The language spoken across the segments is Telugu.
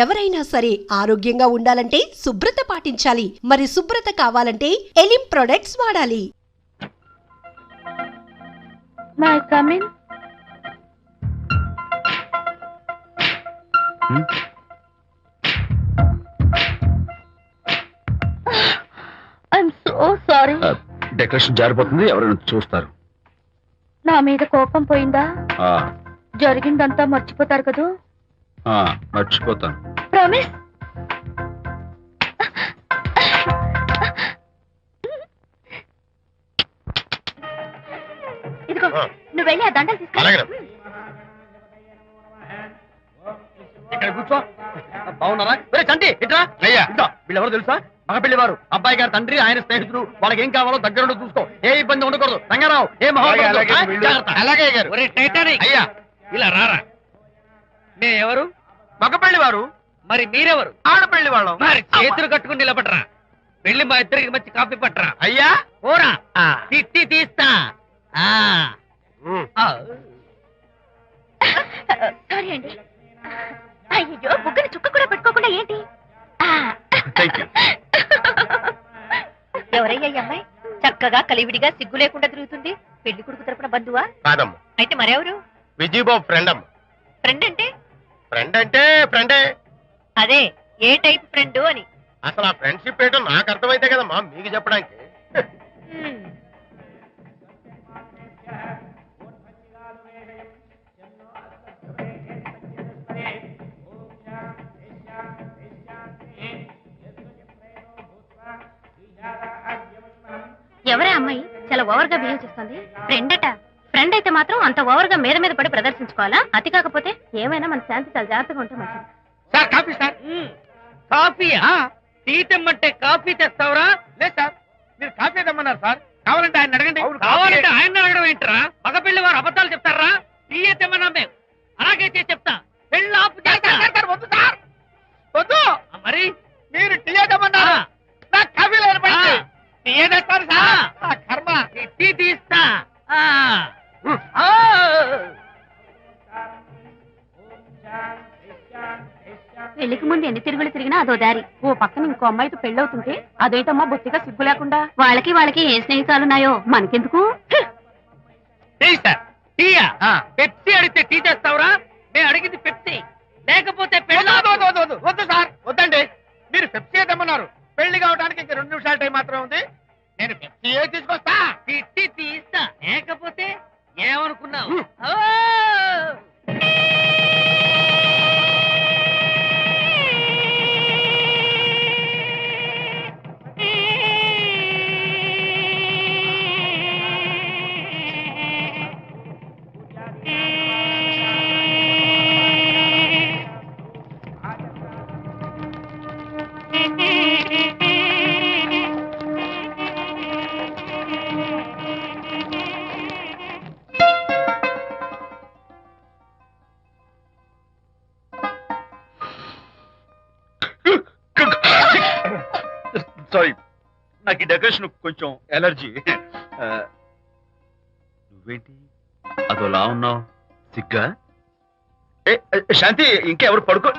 ఎవరైనా సరే ఆరోగ్యంగా ఉండాలంటే శుభ్రత పాటించాలి. మరి శుభ్రత కావాలంటే ఎలిం ప్రొడక్ట్స్ వాడాలి. డెకరేషన్ జారిపోతుంది, ఎవరైనా చూస్తారు. నా మీద కోపం పోయిందా? జరిగిందంతా మర్చిపోతారు కదూ? మర్చిపోతాను. ప్రామిస్? ఇదిగో, నువ్వు వెళ్ళి ఆ దండలు తీసుకో. ఇక్కడ కూర్చో. బాగున్నారా? చంటి ఇట్రా. వీళ్ళెవరో తెలుసా? మగ పెళ్లివారు, అబ్బాయి గారి తండ్రి, ఆయన స్నేహితులు. వాళ్ళకి ఏం కావాలో దగ్గర చూసుకో. ఏ ఇబ్బంది ఉండకూడదు. రంగారావు, ఏ అలాగే గారు. అయ్యా ఇలా రారా. మే ఎవరు? మగ పెళ్లివారు. మరి మీరెవరు? ఆడపెళ్లి వాళ్ళం. మరి చేతులు కట్టుకుని నిలబడరా. వెళ్ళి మా ఇద్దరికి మంచి కాఫీ పట్టరా. అయ్యా ఓరా, తిట్టి తీస్తా. సారీ అండి. అయ్యో, బుగ్గని చుక్క కూడా పెట్టుకోకుండా ఏంటి? ఎవరయ్యా ఈ అమ్మాయి? చక్కగా కలివిడిగా సిగ్గు లేకుండా తిరుగుతుంది. పెళ్లి కొడుకు తరపున బంధువా? కాదమ్మా. అయితే మరెవరు? విజయబాబు ఫ్రెండ్ అమ్మ. ఫ్రెండ్ అంటే? ఫ్రెండ్ అంటే ఫ్రెండే. అదే, ఏ టైప్ ఫ్రెండ్ అని. అసలు ఆ ఫ్రెండ్షిప్ ఏంటో నాకు అర్థమైతే కదమ్మా మీకు చెప్పడానికి. ఎవరే అమ్మాయి చాలా ఓవర్ గా బిహేవ్ చేస్తుంది? ఫ్రెండ్ అట. ఫ్రెండ్ అయితే మాత్రం అంత ఓవర్ గా మీద పడి ప్రదర్శించుకోవాలా? అతి కాకపోతే ఏమైనా మన శాంతి చాలా జాగ్రత్తగా ఉంటే మంచిది. Sir coffee sir. కాఫీయా? టీ తెమ్మంటే కాఫీ తెస్తావరా? లేదు సార్, మీరు కాఫీ తెమ్మన్నారు సార్. కావాలంటే ఆయన అడగండి. కావాలంటే ఆయన అడగడం ఏంటరా? మగ పెళ్లి వారు అబద్ధాలు చెప్తారా? టీ తెమ్మన్నా మేము అలాగైతే చెప్తా. పెళ్ళి ఆపు చేస్తారు. వద్దు సార్, వద్దు. మరి మీరు టీ తెమ్మన్నారు, నాకు కాఫీ లేదు. టీ తెస్తారు సార్. కర్మ. టీ తీస్తా. పెళ్లికి ముందు ఎన్ని తిరుగులు తిరిగినా అదో దారి. ఓ పక్కన ఇంకో అమ్మాయితో పెళ్ళవుతుంటే అదేటమ్మా బొత్తిగా సిగ్గు లేకుండా. వాళ్ళకి ఏ స్నేహితాలున్నాయో మనకెందుకు? పెప్సీ అడిగితే టీ చేస్తావురా? మేము అడిగింది పెప్సీ, లేకపోతే వద్దు సార్, వద్దండి. మీరు పెప్సీ తెమ్మన్నారు. పెళ్లి కావడానికి ఇంక 2 నిమిషాల టైం మాత్రం ఉంది. నేను పెప్సీ తీసుకొస్తా. తిట్టి తీస్తా, లేకపోతే ఏమనుకున్నావు? సారీ, నాకు ఈ డెకరేషన్ కొంచెం ఎలర్జీ. నువ్వేంటి అదోలా ఉన్నావు? సిగ్గా? శాంతి, ఇంకెవరు పడుకో.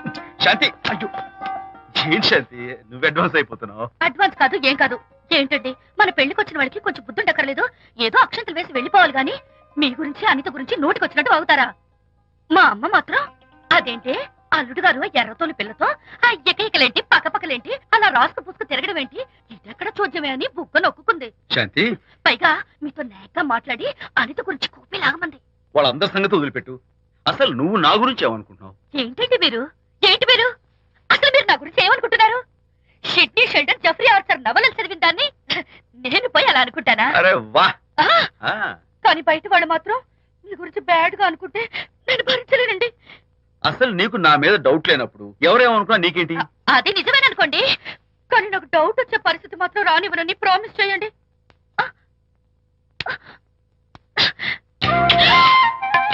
శాంతి, అయ్యో ఏం శాంతి, నువ్వు అడ్వాన్స్ అయిపోతున్నావు. అడ్వాన్స్ కాదు, ఏం కాదు. ఏంటండి, మన పెళ్లికి వచ్చిన వాళ్ళకి కొంచెం బుద్ధుండక్కర్లేదు? ఏదో అక్షంతలు వేసి వెళ్ళిపోవాలి గాని మీ గురించి అనిత గురించి నోటికొచ్చినట్టు అవుతారా? మా అమ్మ మాత్రం అదేంటి అల్లుడు గారు ఎర్రతోని పిల్లతో ఆ ఎకలేంటి పక్కపక్కలేంటి అలా రాసుకు పుసుకు తిరగడం ఏంటి? ఇదెక్కడ చూద్యమే అని బుగ్గ నొక్కుంది. శాంతి, పైగా మీతో నేగ్గా మాట్లాడి అనిత గురించి కూపి లాగమంది. వాళ్ళందరి సంగతి వదిలిపెట్టు. అసలు నువ్వు నా గురించి ఏమనుకుంటున్నావు? ఏంటి మీరు అసలు మీరు నా గురించి ఏమనుకుంటున్నారు? షిడ్నీ షెల్డన్ జెఫ్రీ ఆర్చర్ నవలలు చదివిన దాన్ని నేను పోయి అలా అనుకుంటానా? అరే వా. కానీ బయట వాళ్ళు మాత్రం మీ గురించి బ్యాడ్ గా అనుకుంటే నేను భరించలేనండి. అసలు నీకు నా మీద డౌట్ లేనప్పుడు ఎవరేమనుకున్నా నీకేంటి? అది నిజమేననుకోండి, కానీ నాకు డౌట్ వచ్చే పరిస్థితి మాత్రం రానివ్వనని ప్రామిస్ చేయండి.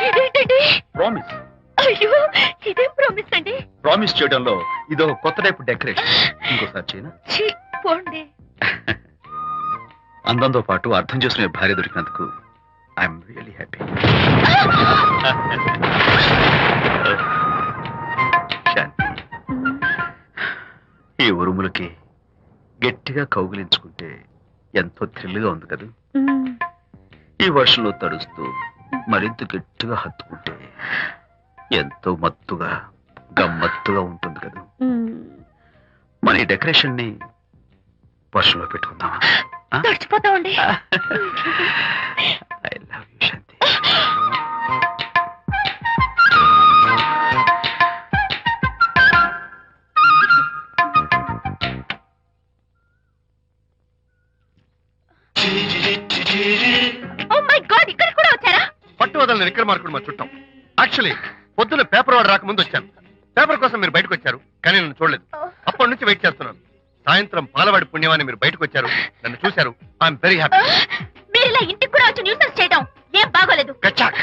ఇదేంటండి? ప్రామిస్. అయ్యో, ఇదేం ప్రామిస్ అండి? ప్రామిస్ చేయడంలో ఇదో కొత్త టైపు డెకరేషన్. ఇంకోసారి చేయనా? పోండి. అందంతో పాటు అర్థం చేసుకునే భార్య దొరికినందుకు ఐఎమ్ రియలీ హ్యాపీ. శాంతి, ఉరుములకి గట్టిగా కౌగిలించుకుంటే ఎంతో థ్రిల్గా ఉంది కదా. ఈ వర్షంలో తడుస్తూ మరింత గట్టిగా హత్తుకుంటే ఎంతో మత్తుగా గమ్మత్తుగా ఉంటుంది కదా. మన ఈ డెకరేషన్ ని వర్షంలో పెట్టుకుందామా? తడిచిపోతామండి. I love you Shanti. Oh my God, ఇక్కడ కూడా వచ్చారా? పట్టు వదలని విక్రమార్కుడు మా చుట్టాం. యాక్చువల్లీ పొద్దున్న పేపర్ వాడు రాకముందు వచ్చాను. పేపర్ కోసం మీరు బయటకు వచ్చారు, కానీ నన్ను చూడలేదు. అప్పటి నుంచి వెయిట్ చేస్తున్నాను. సాయంత్రం పాలవాడి పుణ్యమాన్ని మీరు బయటకు వచ్చారు, నన్ను చూశారు. I'm very happy. మీరు ఇలా ఇంటికి కూడా వచ్చి న్యూసెన్స్ చేయడం ఏం బాగోలేదు. కచ్చాక్.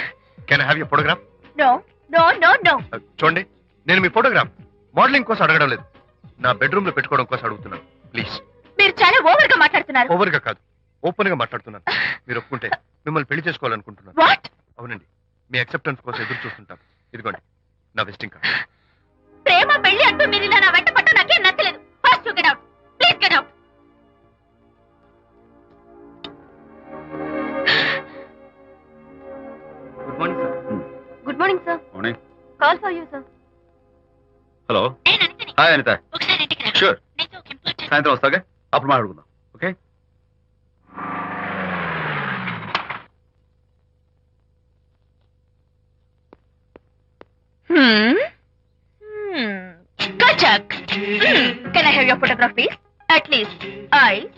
Can I have your photograph? No no no no. చూడండి, నేను మీ ఫోటోగ్రాఫ్ మోడలింగ్ కోసం అడగడం లేదు, నా బెడ్రూమ్ లో పెట్టుకోవడం కోసం అడుగుతున్నాను. ప్లీజ్. మీరు చాలా ఓవర్ గా మాట్లాడుతున్నారు. ఓవర్ గా కాదు, ఓపెన్ గా మాట్లాడుతున్నాను. మీరు ఒప్పుకుంటే మిమ్మల్ని పెళ్లి చేసుకోవాలనుకుంటున్నాను. వాట్? అవునండి, మీ అక్సెప్టెన్స్ కోసం ఎదురు చూస్తుంటాను. ఇదిగోండి నా విజిటింగ్ కార్డ్. ప్రేమ పెళ్లి అంటూ మీరు ఇలా నా వెంట పట్టు నాకేం నచ్చలేదు. First you get out, please get out. Good morning sir. Good morning sir. Morning. Call for you sir. Hello. నేను అనితని. హాయ్ అనిత. ఒకసారి ఇంటికి రా. షూర్. నీతో ఒక ఇంపార్టెంట్. సాయంత్రం వస్తాగా, అప్పుడు మాట్లాడుకుందాం. Okay. Kachak. Can I have your photograph, please? At least eyes,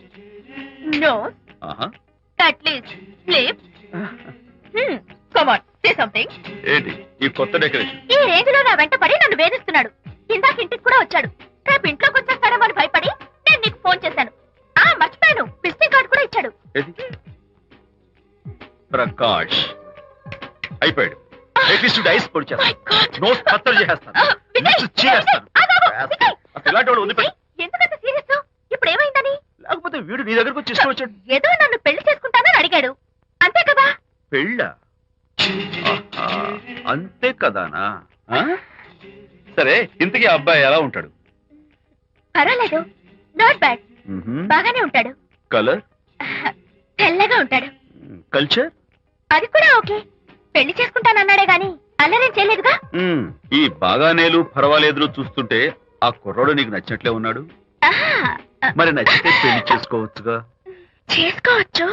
nose, at least lips. Come on, say something. ఏంటి ఈ కొత్త డెకరేషన్? ఈ రేంజ్ లో నా వెంట పడి నన్ను వేధిస్తున్నాడు. ఇందాక ఇంటికి కూడా వచ్చాడు. రేపు ఇంట్లోకి వచ్చేస్తాడేమో అని భయపడి నేను నీకు ఫోన్ చేశాను. మర్చిపోయాను, విజిటింగ్ కార్డు కూడా ఇచ్చాడు. ఏది? ప్రకాష్ అయిపోయాడు. అట్లీస్ట్ ఐస్ పొడి My God. నోట్ కత్తలు చేసేస్తాను. విజయ్, Lips చీరేస్తాను. విజయ్, అసలు ఇలాంటి వాడు వదిలిపెట్టు. ఎందుకంత సీరియస్? ఇప్పుడు ఏమైందని? లేకపోతే వీడు నీ దగ్గరకు వచ్చి ఇష్టం వచ్చాడు. ఏదో నన్ను పెళ్లి చేసుకుంటానని అడిగాడు, అంతే కదా? పెళ్ళా? అంతే కదానా? ఆ? సరే, ఇంతకీ ఆ అబ్బాయి ఎలా ఉంటాడు? పర్వాలేదు, నాట్ బ్యాడ్. బాగానే ఉంటాడు. కలర్? తెల్లగా ఉంటాడు. కల్చర్? అది కూడా ఓకే. పెళ్లి చేసుకుంటానన్నాడే గాని అల్లరేం చేయలేదుగా. ఈ బాగానేలు పర్వాలేదు చూస్తుంటే ఆ కుర్రాడు నీకు నచ్చినట్లే ఉన్నాడు. ఆహా, మరి నచ్చితే పెళ్లి చేసుకోవచ్చుగా. చేసుకోవచ్చు,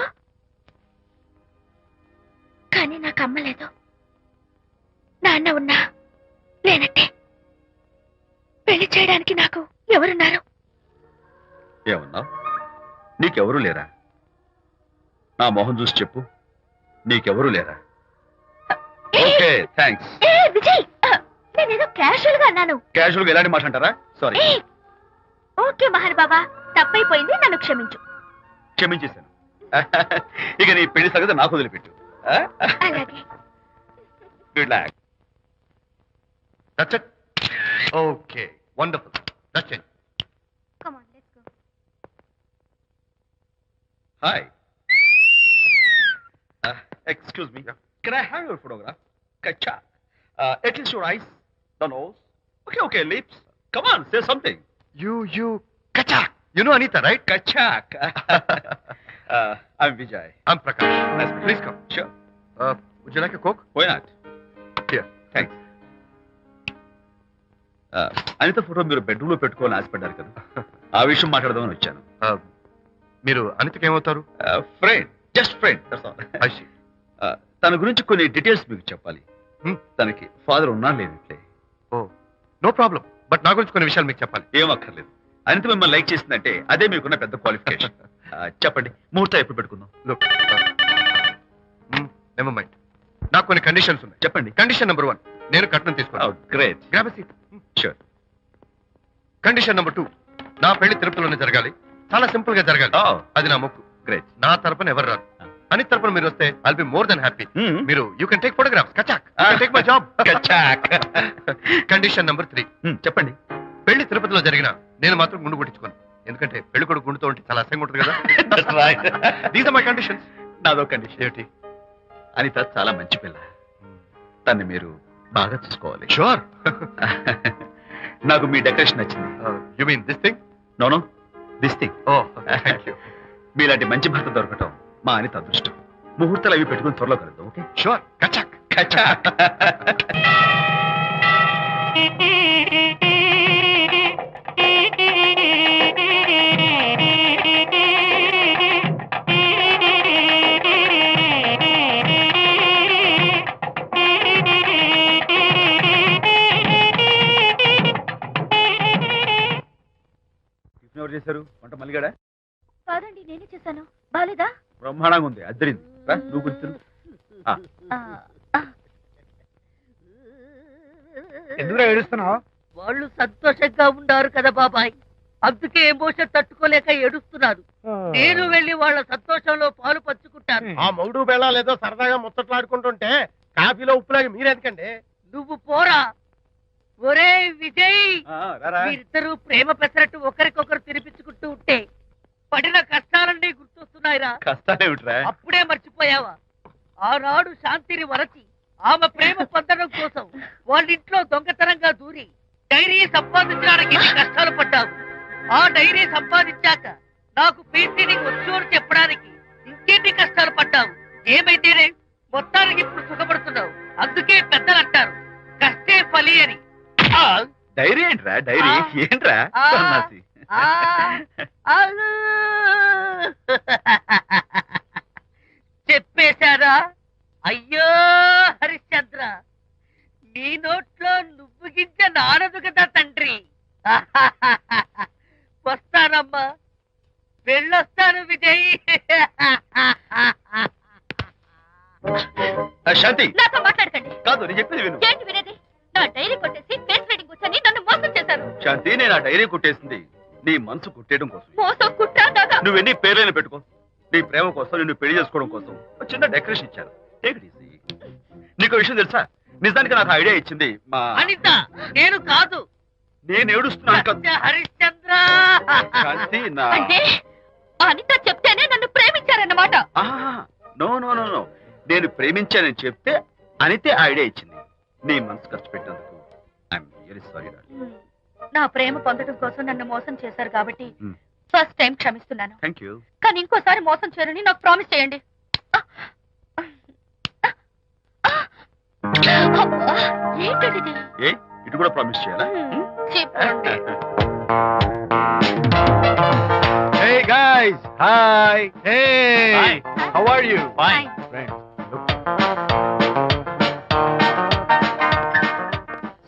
కానీ నాకు అమ్మ లేదు, నాన్న ఉన్నా లేనట్టే. పెళ్లి చేయడానికి నాకు ఎవరున్నారు? ఏమన్నా? నీకెవరూ లేరా? నా మొహం చూసి చెప్పు, నీకెవరూ లేరా? Okay, thanks. విజయ్, నేనేదో క్యాషువల్ గా అన్నాను. క్యాజువల్ గా ఎలాంటి మాట అంటారా? సారీ. ఓకే మహర్ బాబా, తప్పైపోయింది, నన్ను క్షమించు. క్షమించేశాను. ఇక నీ పెళ్లి సంగతి నాకు వదిలిపెట్టు. అలాగే. Good luck. That's it? Okay, wonderful. That's it. Come on, let's go. Hi. Excuse me. Can I have your photograph? Kacha. At least your eyes, the nose. Okay, lips. Come on, say something. You, Kachak. You know Anita, right? Kachak. I'm Vijay. I'm Prakash. Nice to meet you. Please come. Sure. Would you like a Coke? Why not? Here. Thanks. Anitha photo మీరు బెడ్రూమ్ లో పెట్టుకోవాలని ఆశపడ్డారు కదా, ఆ విషయం మాట్లాడదామని వచ్చాను. మీరు అనితకి ఏమవుతారు? Friend, just friend. I see. తన గురించి కొన్ని డీటెయిల్స్ మీకు చెప్పాలి. తనకి ఫాదర్ ఉన్నా లేనట్లే. Oh, no problem. బట్ నా గురించి కొన్ని విషయాలు మీకు చెప్పాలి. ఏం అక్కర్లేదు. అనిత మిమ్మల్ని లైక్ చేసిందంటే అదే మీకున్న పెద్ద క్వాలిఫికేషన్. చెప్పండి, ముహూర్తం ఎప్పుడు పెట్టుకుందాం? Look, never mind. నాకు కొన్ని కండిషన్స్ ఉన్నాయి. చెప్పండి. కండిషన్ నెంబర్ 1, నేను కట్నం తీసుకోవాలి. Great. Grab a seat. Sure. Condition number 2, నా పెళ్లి తిరుపతిలోనే జరగాలి. చాలా సింపుల్ గా జరగాలి. అది నా మొక్కు. గ్రేట్. నా తరపున ఎవరు రాదు. అని తరపున మీరు వస్తే I'll be more than happy. మీరు యూ కెన్ టేక్ ఫోటోగ్రాఫ్స్. కచాక్. Take my job. కచాక్. కండిషన్ నెంబర్ 3, చెప్పండి. పెళ్లి తిరుపతిలో జరిగిన నేను మాత్రం గుండు కొట్టించుకోను. ఎందుకంటే పెళ్లి కొడుకు గుండుతో ఉంటే చాలా అసహ్యంగా ఉంటుంది కదా. These are my conditions. నాదో కండిషన్. ఏంటి? అనిత చాలా మంచి పిల్ల, తన్ని మీరు బాగా చూసుకోవాలి. షూర్. నాకు మీ డెకరేషన్ నచ్చింది. You mean this thing? No no this thing. Oh thank you. మీలాంటి మంచి భర్త దొరకటం మా అనిత అదృష్టం. ముహూర్తాలు అవి పెట్టుకుని త్వరలో కలుద్దాం. Okay sure. కచాక్. కచ్చా. ఎవరు చేశారు వంట? మల్లిగాడా? కాదండి, నేనే చేశాను. బాలేదా? బ్రహ్మాండంగా ఉంది, అద్దరింది. రా, నువ్వు గుర్తు. ఎందుకు ఏడుస్తున్నావు? వాళ్ళు సంతోషంగా ఉన్నారు కదా బాబాయ్, అందుకే ఎమోషన్ తట్టుకోలేక ఏడుస్తున్నారు. నేను వెళ్ళి వాళ్ళ సంతోషంలో పాలు పంచుకుంటాను. ఆ మౌడు బెళ్ళాలు ఏదో సరదాగా ముచ్చట్లాడుకుంటుంటే కాఫీలో ఉప్పులాగా మీరెందుకండి? నువ్వు పోరా. ఒరే విజయ్, మీరిద్దరూ ప్రేమ పెసరట్టు ఒకరికొకరు తినిపించుకుంటూ ఉంటే పడిన కష్టాలన్నీ గుర్తొస్తున్నాయిరా. కష్టాలేమిట్రా? అప్పుడే మర్చిపోయావా? ఆనాడు శాంతిని వరచి ఆమె ప్రేమ పొందడం కోసం వాళ్ళింట్లో దొంగతనంగా దూరి డైరీ సంపాదించడానికి ఎన్ని కష్టాలు పడ్డావు. ఆ డైరీ సంపాదించాక నాకు పీసీని వచ్చు అని చెప్పడానికి ఇంకెన్ని కష్టాలు పడ్డావు. ఏమైతేనే మొత్తానికి ఇప్పుడు సుఖపడుతున్నావు. అందుకే పెద్దలు అంటారు కష్టే ఫలి అని. డైరీ ఏంట్రా? డైరీ ఏంట్రా? సన్నాసి. చెప్పేశారా? అయ్యో హరిశ్చంద్ర, నీ నోట్లో నువ్వు గింజ నానదు కదా తండ్రి. వస్తానమ్మా, వెళ్ళొస్తాను విజయ్. శాంతి నాతో మాట్లాడకండి. కాదు, నేను చెప్పేది విను. ఏంటి వినేది? నా డైరీ కొట్టేసి ఫేస్ రీడింగ్ కూర్చొని నన్ను మోసం చేశారు. శాంతి, నేను ఆ డైరీ కుట్టేసింది నీ మనసు కుట్టేయడం కోసం. మోసం కుట్ర దాగా. నువ్వెన్ని పేర్లైనా పెట్టుకో, నీ ప్రేమ కోసం, నిన్ను పెళ్లి చేసుకోవడం కోసం ఒక చిన్న డెకరేషన్ ఇచ్చాను. Take it easy. నీకు విషయం తెలుసా? నిజానికి నాకు ఐడియా ఇచ్చింది మా అనిత, నేను కాదు. నేను ఏడుస్తున్నాను కదా హరిశ్చంద్ర. శాంతి. నా అంటే అనిత చెప్తేనే నన్ను ప్రేమించారన్నమాట. నో నో నో నో, నేను ప్రేమించానని చెప్తే అనితే ఐడియా ఇచ్చింది. నీ మనసు ఖర్చు పెట్టినందుకు ఐఎమ్ వెరీ సారీ. నా ప్రేమ పొందడం కోసం నన్ను మోసం చేశారు కాబట్టి Hmm. ఫస్ట్ టైం క్షమిస్తున్నాను. Thank you. కానీ ఇంకోసారి మోసం చేయరని నాకు ప్రామిస్ చేయండి. అబ్బా, ఏంటండి? ఏ ఇటు కూడా ప్రామిస్ చేయాలా? చెప్పండి. Hey guys, hi. Hey, Hi. how are you? Fine. Friends, look.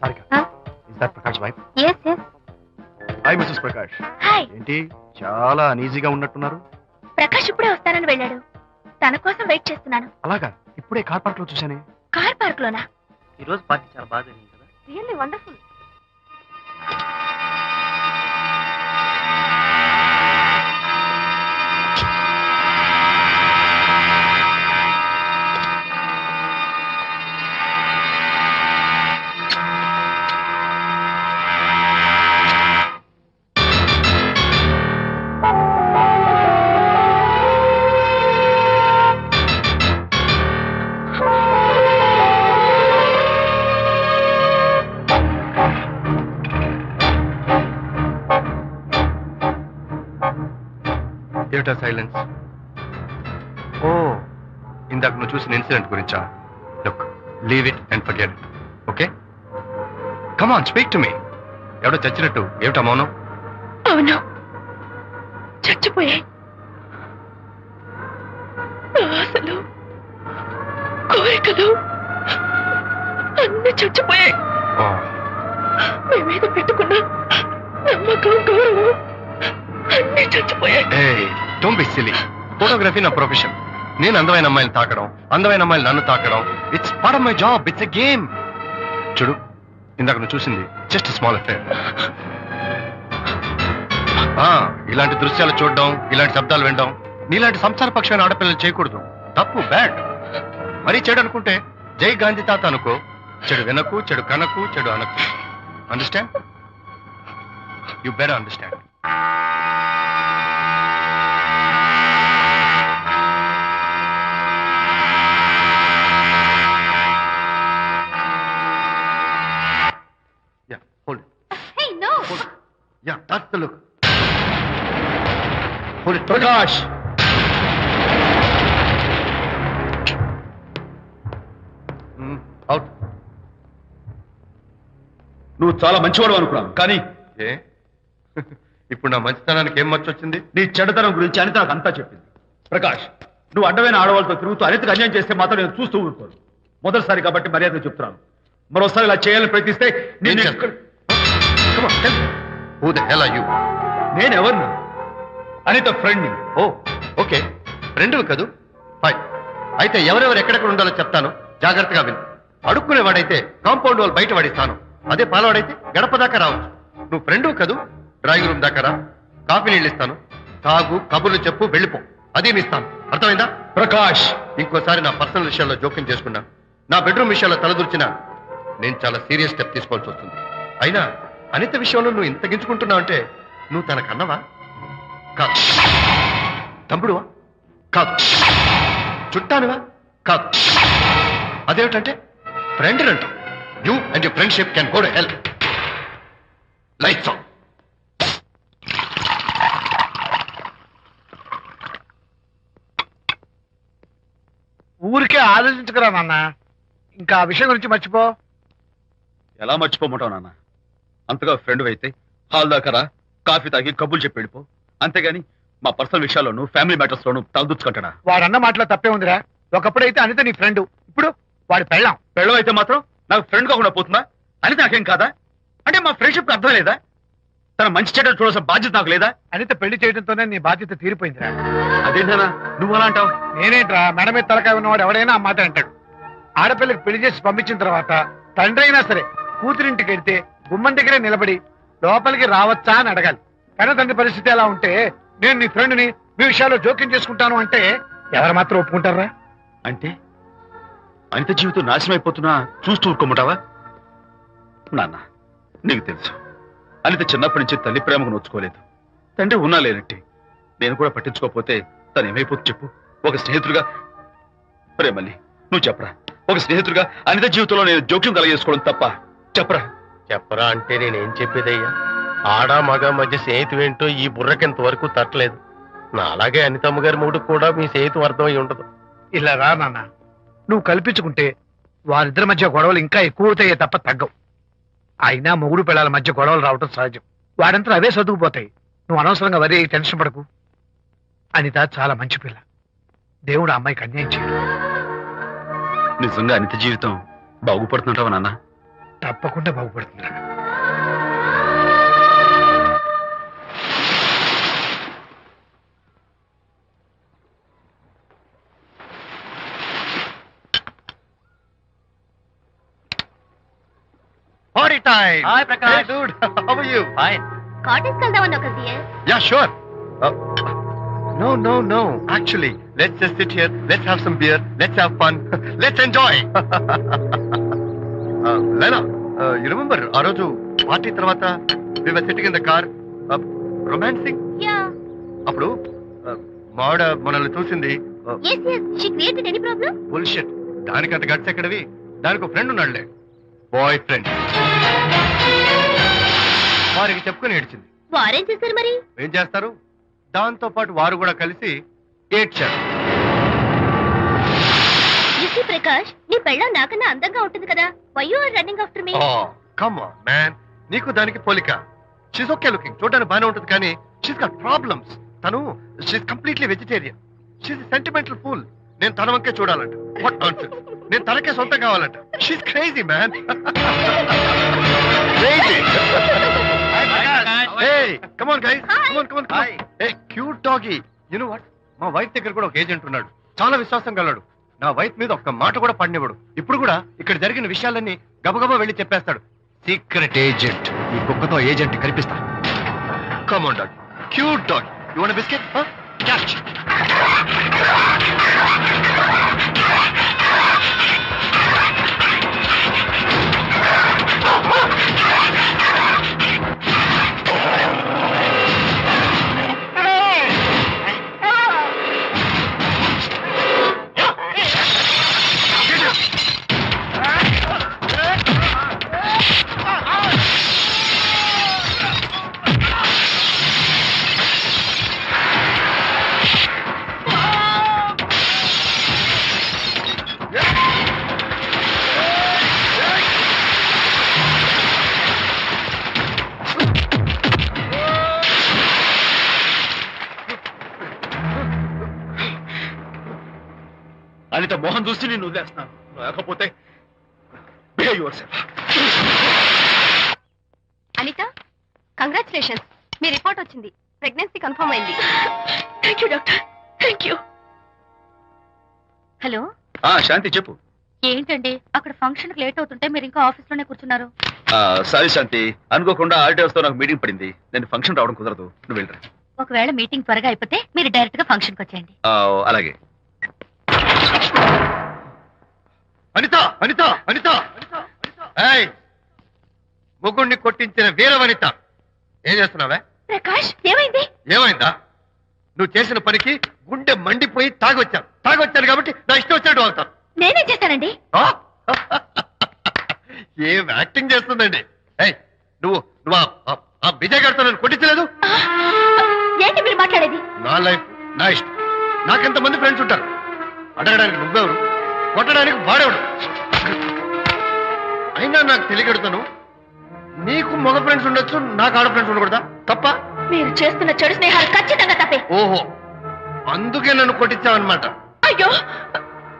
Sarika, Huh? is that Prakash wife? Yes, yes. Hi, Mrs. Prakash. Hi. ఏంటి చాలా అనీజీగా ఉన్నట్టున్నారు? ప్రకాష్ ఇప్పుడే వస్తానని వెళ్ళాడు. తన కోసం వెయిట్ చేస్తున్నాను. అలాగా, ఇప్పుడే కార్ పార్క్ లో చూశానే. కార్ పార్క్ లోనా? ఈ రోజు పార్టీ చాలా బాగా జరిగింది కదా. Really wonderful. ఏమిటా సైలెన్స్? ఓ, ఇందాక నువ్వు చూసిన ఇన్సిడెంట్ గురించా? Look, leave it and forget it. Okay, come on, speak to me. ఎవడో చచ్చినట్టు ఏమిటా మౌనం? అవును, చచ్చిపోయాయి. ఆశలు, కోరికలు అన్ని చచ్చిపోయాయి. ఓ, మీ మీద పెట్టుకున్న నమ్మకం, గౌరవం అన్ని చచ్చిపోయాయి. ఏయ్, డోంట్ బి సిల్లీ. ఫోటోగ్రఫీ నా ప్రొఫెషన్. నేను అందమైన అమ్మాయిని తాకడం, అందమైన అమ్మాయిలు నన్ను తాకడం, it's part of my job. It's a game. చూడు, ఇందాక నువ్వు చూసింది జస్ట్ స్మాల్ అఫేర్. ఇలాంటి దృశ్యాలు చూడడం, ఇలాంటి శబ్దాలు వినడం నీలాంటి సంసారపక్షమైన ఆడపిల్లలు చేయకూడదు. తప్పు, బ్యాడ్. మరీ చెడు అనుకుంటే జై గాంధీ తాత అనుకో. చెడు వినకు, చెడు కనకు, చెడు అనకు. Understand? You better understand. Yeah, hold it. Hey, no. Hold it. Yeah, that's the look. Prakash, out. నువ్వు చాలా మంచివాడు అనుకున్నాను, కానీ ఏ ఇప్పుడు నా మంచితనానికి ఏం మర్చి వచ్చింది? నీ చెడ్డతనం గురించి అనిత నాకు అంతా చెప్పింది. ప్రకాష్, నువ్వు అడ్డమైన ఆడవాళ్ళతో తిరుగుతూ అనితకు అన్యాయం చేస్తే మాత్రం నేను చూస్తూ ఊరుకోను. మొదటిసారి కాబట్టి మర్యాద చెప్తున్నాను. మరోసారి ఇలా చేయాలని ప్రయత్నిస్తే ఏం చేస్తావు? Come on, tell me. Who the hell are you? నేనెవరిని? అనిత ఫ్రెండ్ని. ఓ ఓకే, ఫ్రెండ్వి కదూ. ఫైన్. అయితే ఎవరెవరు ఎక్కడెక్కడ ఉండాలో చెప్తాను, జాగ్రత్తగా విను. అడుక్కునేవాడైతే కాంపౌండ్ వాళ్ళు బయట పడిస్తాను. అదే పాలవాడైతే గడప దాకా రావచ్చు. నువ్వు ఫ్రెండు కదూ, డ్రాయింగ్ రూమ్ దాకా రా. కాఫీ నీళ్ళు ఇస్తాను, తాగు, కబుర్లు చెప్పు, వెళ్ళిపో. అదేమి ఇస్తాను, అర్థమైందా? ప్రకాష్, ఇంకోసారి నా పర్సనల్ విషయాల్లో జోక్యం చేసుకున్నా, నా బెడ్రూమ్ విషయాల్లో తలదూర్చినా నేను చాలా సీరియస్ స్టెప్ తీసుకోవాల్సి వస్తుంది. అయినా అనిత విషయంలో నువ్వు ఇంత గించుకుంటున్నావు అంటే నువ్వు తనకన్నవా? కాదు. తమ్ముడువా? కాదు. చుట్టానువా? కాదు. అదేమిటంటే ఫ్రెండ్ అంటావు. You and your friendship can go to hell. Lights on. ఊరికే ఆలోచించుకురా నాన్న, ఇంకా ఆ విషయం గురించి మర్చిపో. ఎలా మర్చిపోమంటావు నాన్న? అంతగా ఫ్రెండ్ అయితే హాల్ దాకా రా, కాఫీ తాగి కబుర్లు చెప్పి వెళ్ళిపో. అంతేగాని మా పర్సనల్ విషయాల్లోనూ ఫ్యామిలీ మ్యాటర్స్ లోనూ తలదూర్చుకుంటాడా? వాడన్న మాటలో తప్పే ఉందిరా. ఒకప్పుడైతే అనిత నీ ఫ్రెండ్, ఇప్పుడు వాడి పెళ్ళాం. పెళ్ళం అయితే మాత్రం నాకు ఫ్రెండ్ కాకుండా పోతుందా? అనిత నాకేం కాదా? అంటే మా ఫ్రెండ్షిప్ అర్థం లేదా? తన మంచి చెడ్డ చూడాల్సిన బాధ్యత నాకు లేదా? అనిత పెళ్లి చేయడంతోనే నీ బాధ్యత తీరిపోయిందిరా. అదేంటనా నువ్వు అలా అంటావు? నేనేంట్రా, మెడ మీద తలకాయ ఉన్నవాడు ఎవడైనా ఆ మాట అంటాడు. ఆడపిల్లకి పెళ్లి చేసి పంపించిన తర్వాత తండ్రి అయినా సరే కూతురింటికి వెళ్తే గుమ్మం దగ్గరే నిలబడి లోపలికి రావచ్చా అని అడగాలి. కానీ తండ్రి పరిస్థితి ఎలా ఉంటే నేను నీ ఫ్రెండ్ని మీ విషయాల్లో జోక్యం చేసుకుంటాను అంటే ఎవరు మాత్రం ఒప్పుకుంటారా? అంటే అనిత జీవితం నాశనం అయిపోతున్నా చూస్తూ ఊరుకోమంటావా? నాన్న, నీకు తెలుసు అనిత చిన్నప్పటి నుంచి తల్లి ప్రేమకు నోచుకోలేదు. తండ్రి ఉన్నా లేనట్టే. నేను కూడా పట్టించుకోకపోతే తను ఏమైపోతుంది చెప్పు? ఒక స్నేహితుడిగా ప్రేమల్ని నువ్వు చెప్పరా? ఒక స్నేహితుడిగా అనిత జీవితంలో నేను జోక్యం కలగజేసుకోవడం తప్ప? చెప్పరా? చెప్పరా అంటే నేనేం చెప్పేదయ్యా? ఆడా మగ మధ్య స్నేహితు ఏంటో ఈ బుర్రకింత వరకు తట్టలేదు. నా అలాగే అనితమ్మ గారి మూడు కూడా మీ స్నేహితు అర్థం అయి ఉండదు. ఇలా రా నాన్న, నువ్వు కల్పించుకుంటే వారిద్దరి మధ్య గొడవలు ఇంకా ఎక్కువ అవుతాయే తప్ప తగ్గవు. అయినా మొగుడు పిల్లల మధ్య గొడవలు రావటం సహజం. వాడంతా అవే సర్దుకుపోతాయి. నువ్వు అనవసరంగా వరి టెన్షన్ పడకు. అనిత చాలా మంచి పిల్ల. దేవుడు ఆ అమ్మాయికి అన్యాయం చేయడు. నిజంగా అనిత జీవితం బాగుపడుతుంటావా నాన్న? తప్పకుండా బాగుపడుతుందిరా. Party time! Hi, Prakash. Hey, dude. How are you? Fine. Cottage వెళ్దామని ఒక dear. Yeah, sure. No. Actually, let's just sit here. Let's have some beer. Let's have fun. Let's enjoy. Lena, you remember ఆ రోజు పార్టీ తర్వాత we were sitting in the car, romancing? Yeah. అప్పుడు మావిడ మనల్ని చూసింది. yes she created any problem? Bullshit. దానికంత గట్స్ ఎక్కడవి? దానికి ఒక ఫ్రెండ్ ఉన్నాడులే, బాయ్ ఫ్రెండ్. వారికి చెప్పుకొని ఏడ్చింది. వారేం చేశారు మరి? ఏం చేస్తారు? దాంతో పాటు వారు కూడా కలిసి ఏడ్చారు. You see ప్రకాష్, నీ పెళ్ళం నాకన్నా అందంగా ఉంటుంది కదా. why you are running after me? Come on man, నీకు దానికి పోలిక. షీస్ ఓకే లుకింగ్, చూడడానికి బాగానే ఉంటుంది, కానీ షీస్ గాట్ ప్రాబ్లమ్స్. తను she's completely vegetarian. She's sentimental pool. నేను తన వంకే చూడాలంట. What nonsense. నేను తనకే సొంతం కావాలంట. She's crazy man. Crazy. Hey, come on guys. Come on. Hey, cute doggy. You know what? మా వైఫ్ దగ్గర కూడా ఒక ఏజెంట్ ఉన్నాడు. చాలా విశ్వాసం గలడు. నా వైఫ్ మీద ఒక్క మాట కూడా పడినివ్వడు. ఇప్పుడు కూడా ఇక్కడ జరిగిన విషయాలన్నీ గబగబా వెళ్ళి చెప్పేస్తాడు. Secret agent. ఈ కుక్కతో ఏజెంట్ కనిపిస్తా. Come on dog. Cute dog. You want a biscuit? Huh? Catch. Anitha Mohan చూసి నేను వదిలేస్తున్నాను, లేకపోతే behave yourself. అనిత, కంగ్రాచులేషన్స్, మీ రిపోర్ట్ వచ్చింది. ప్రెగ్నెన్సీ కన్ఫర్మ్ అయింది. Thank you doctor, thank you. Hello, Shanti చెప్పు. ఏంటండి అక్కడ ఫంక్షన్ లేట్ అవుతుంటే మీరు ఇంకా ఆఫీస్ లోనే కూర్చున్నారు? సారీ శాంతి, అనుకోకుండా ఆడిటర్స్ తో నాకు మీటింగ్ పడింది. నేను ఫంక్షన్ రావడం కుదరదు, నువ్వు వెళ్ళరా. ఒకవేళ మీటింగ్ త్వరగా అయిపోతే మీరు డైరెక్ట్ గా ఫంక్షన్ కి వచ్చేయండి. అలాగే. అనిత అనిత అనిత ఏయ్, ముగ్గుడిని కొట్టించిన వీర వనిత, ఏం చేస్తున్నావే? ప్రకాష్, ఏమైంది? ఏమైందా? నువ్వు చేసిన పనికి గుండె మండిపోయి తాగొచ్చాను కాబట్టి నా ఇష్టం వచ్చినట్టు అవుతాను. నేనేం చేశానండి? ఏం యాక్టింగ్ చేస్తుందండి. ఏయ్, నువ్వు నువ్వు ఆ విజయ్ గారితో నన్ను కొట్టించలేదు. ఏంటి మీరు మాట్లాడేది? నా లైఫ్ నా ఇష్టం. నాకెంతమంది ఫ్రెండ్స్ ఉంటారు. అడగడానికి నువ్వెవరు, కొట్టడానికి వాడేవాడు. అయినా నాకు తెలియగడుతాను, నీకు మగ ఫ్రెండ్స్ ఉండొచ్చు, నాకు ఆడ ఫ్రెండ్స్ ఉండకూడదా? తప్ప? మీరు చేస్తున్న చెడు స్నేహాలు ఖచ్చితంగా తప్పే. ఓహో, అందుకే నన్ను కొట్టించావన్నమాట. అయ్యో,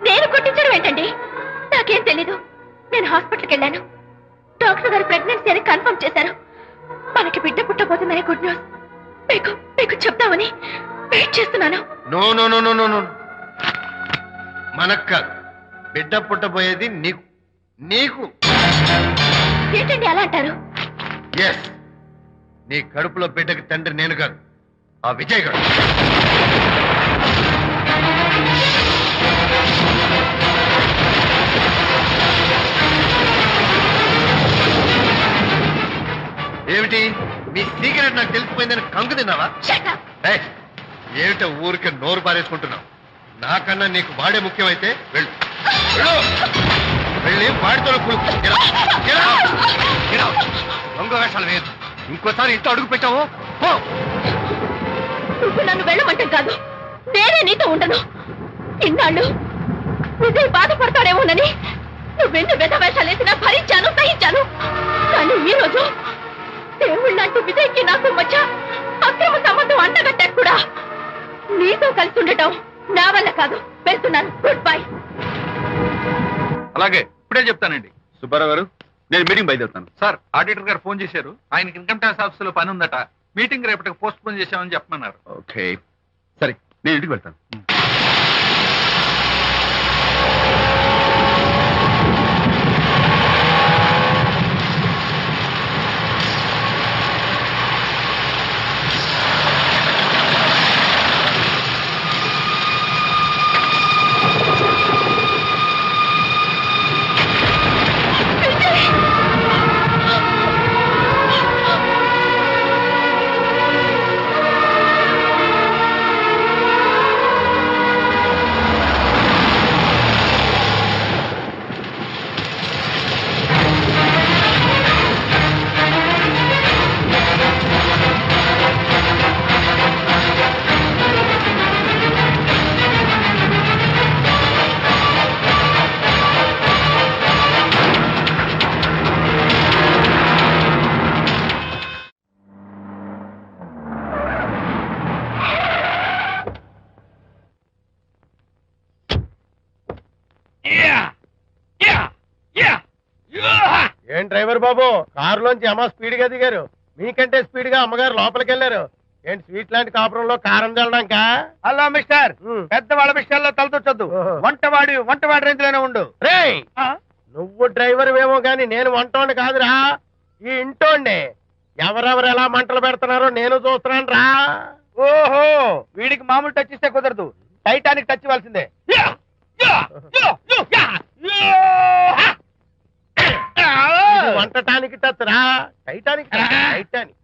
నేను కొట్టించడం ఏంటండి? నాకేం తెలీదు. నేను హాస్పిటల్కి వెళ్ళాను. డాక్టర్ గారు ప్రెగ్నెన్సీ అని కన్ఫర్మ్ చేశారు. మనకి బిడ్డ పుట్టబోతుందని గుడ్ న్యూస్ మీకు చెప్తామని వెయిట్ చేస్తున్నాను. No no no no no no, మనక్క బిడ్డ పుట్టబోయేది నీకు. నీకు ఏంటండి అలా అంటారు? ఎస్, నీ కడుపులో బిడ్డకి తండ్రి నేను కాదు, ఆ విజయ్ గారు. ఏమిటి మీ సీక్రెట్ నాకు తెలిసిపోయిందని కంగు తిన్నావా? ఏయ్, ఏమిటో ఊరికే నోరు పారేసుకుంటున్నావు? నాకన్నా నీకు వాడే ముఖ్యమైతే వెళ్ళు, వెళ్ళి వాడితో దొంగ వేషాలు వేయదు. ఇంకోసారి ఇంట్లో అడుగు పెట్టావు నువ్వు నన్ను వెళ్ళమంటే కాదు, నేనే నీతో ఉండను. ఇన్నాళ్ళు విజయ్ బాధపడతాడేమోనని నువ్వెన్ని వేషాలు వేసినా భరించాను, సహించాను. కానీ ఈ రోజు దేవుళ్ళంటూ విజయ్కి నాకు మధ్య అక్రమ సంబంధం అంటగట్టాక కూడా నీతో కలిసి ఉండటం నా వల్ల కాదు. వెళ్తున్నాను, గుడ్ బై. అలాగే, ఇప్పుడే చెప్తానండి. సుబ్బారావు గారు, నేను మీటింగ్ బయలుదేరుతాను. సార్, ఆడిటర్ గారు ఫోన్ చేశారు. ఆయనకి ఇన్కమ్ ట్యాక్స్ ఆఫీస్ లో పని ఉందట. మీటింగ్ రేపటికి పోస్ట్ పోన్ చేశామని చెప్పమన్నారు. ఓకే, సరే, నేను ఇంటికి వెళ్తాను. ఏం డ్రైవర్ బాబు, కారులోంచి అమ్మ స్పీడ్ గా దిగారు. మీకంటే స్పీడ్ గా అమ్మగారు లోపలికి వెళ్ళారు. ఏంటి స్వీట్ లాంటి కాపురంలో కారం చల్లడాక? హలో మిస్టర్, పెద్దవాళ్ళ విషయాల్లో తలదొచ్చొద్దు. వంటవాడి రేంజ్ లోనే ఉండు. రే, నువ్వు డ్రైవర్ ఏమో గాని నేను వంటోండి కాదురా, ఈ ఇంటోండి. ఎవరెవరు ఎలా మంటలు పెడుతున్నారో నేను చూస్తున్నాను రా. ఓహో, వీడికి మామూలు టచ్ ఇస్తే కుదరదు, టైటానిక్ టచ్ ఇవ్వాల్సిందే. వంటటానికి టచ్ రా, టైటానిక్ టైటానిక్.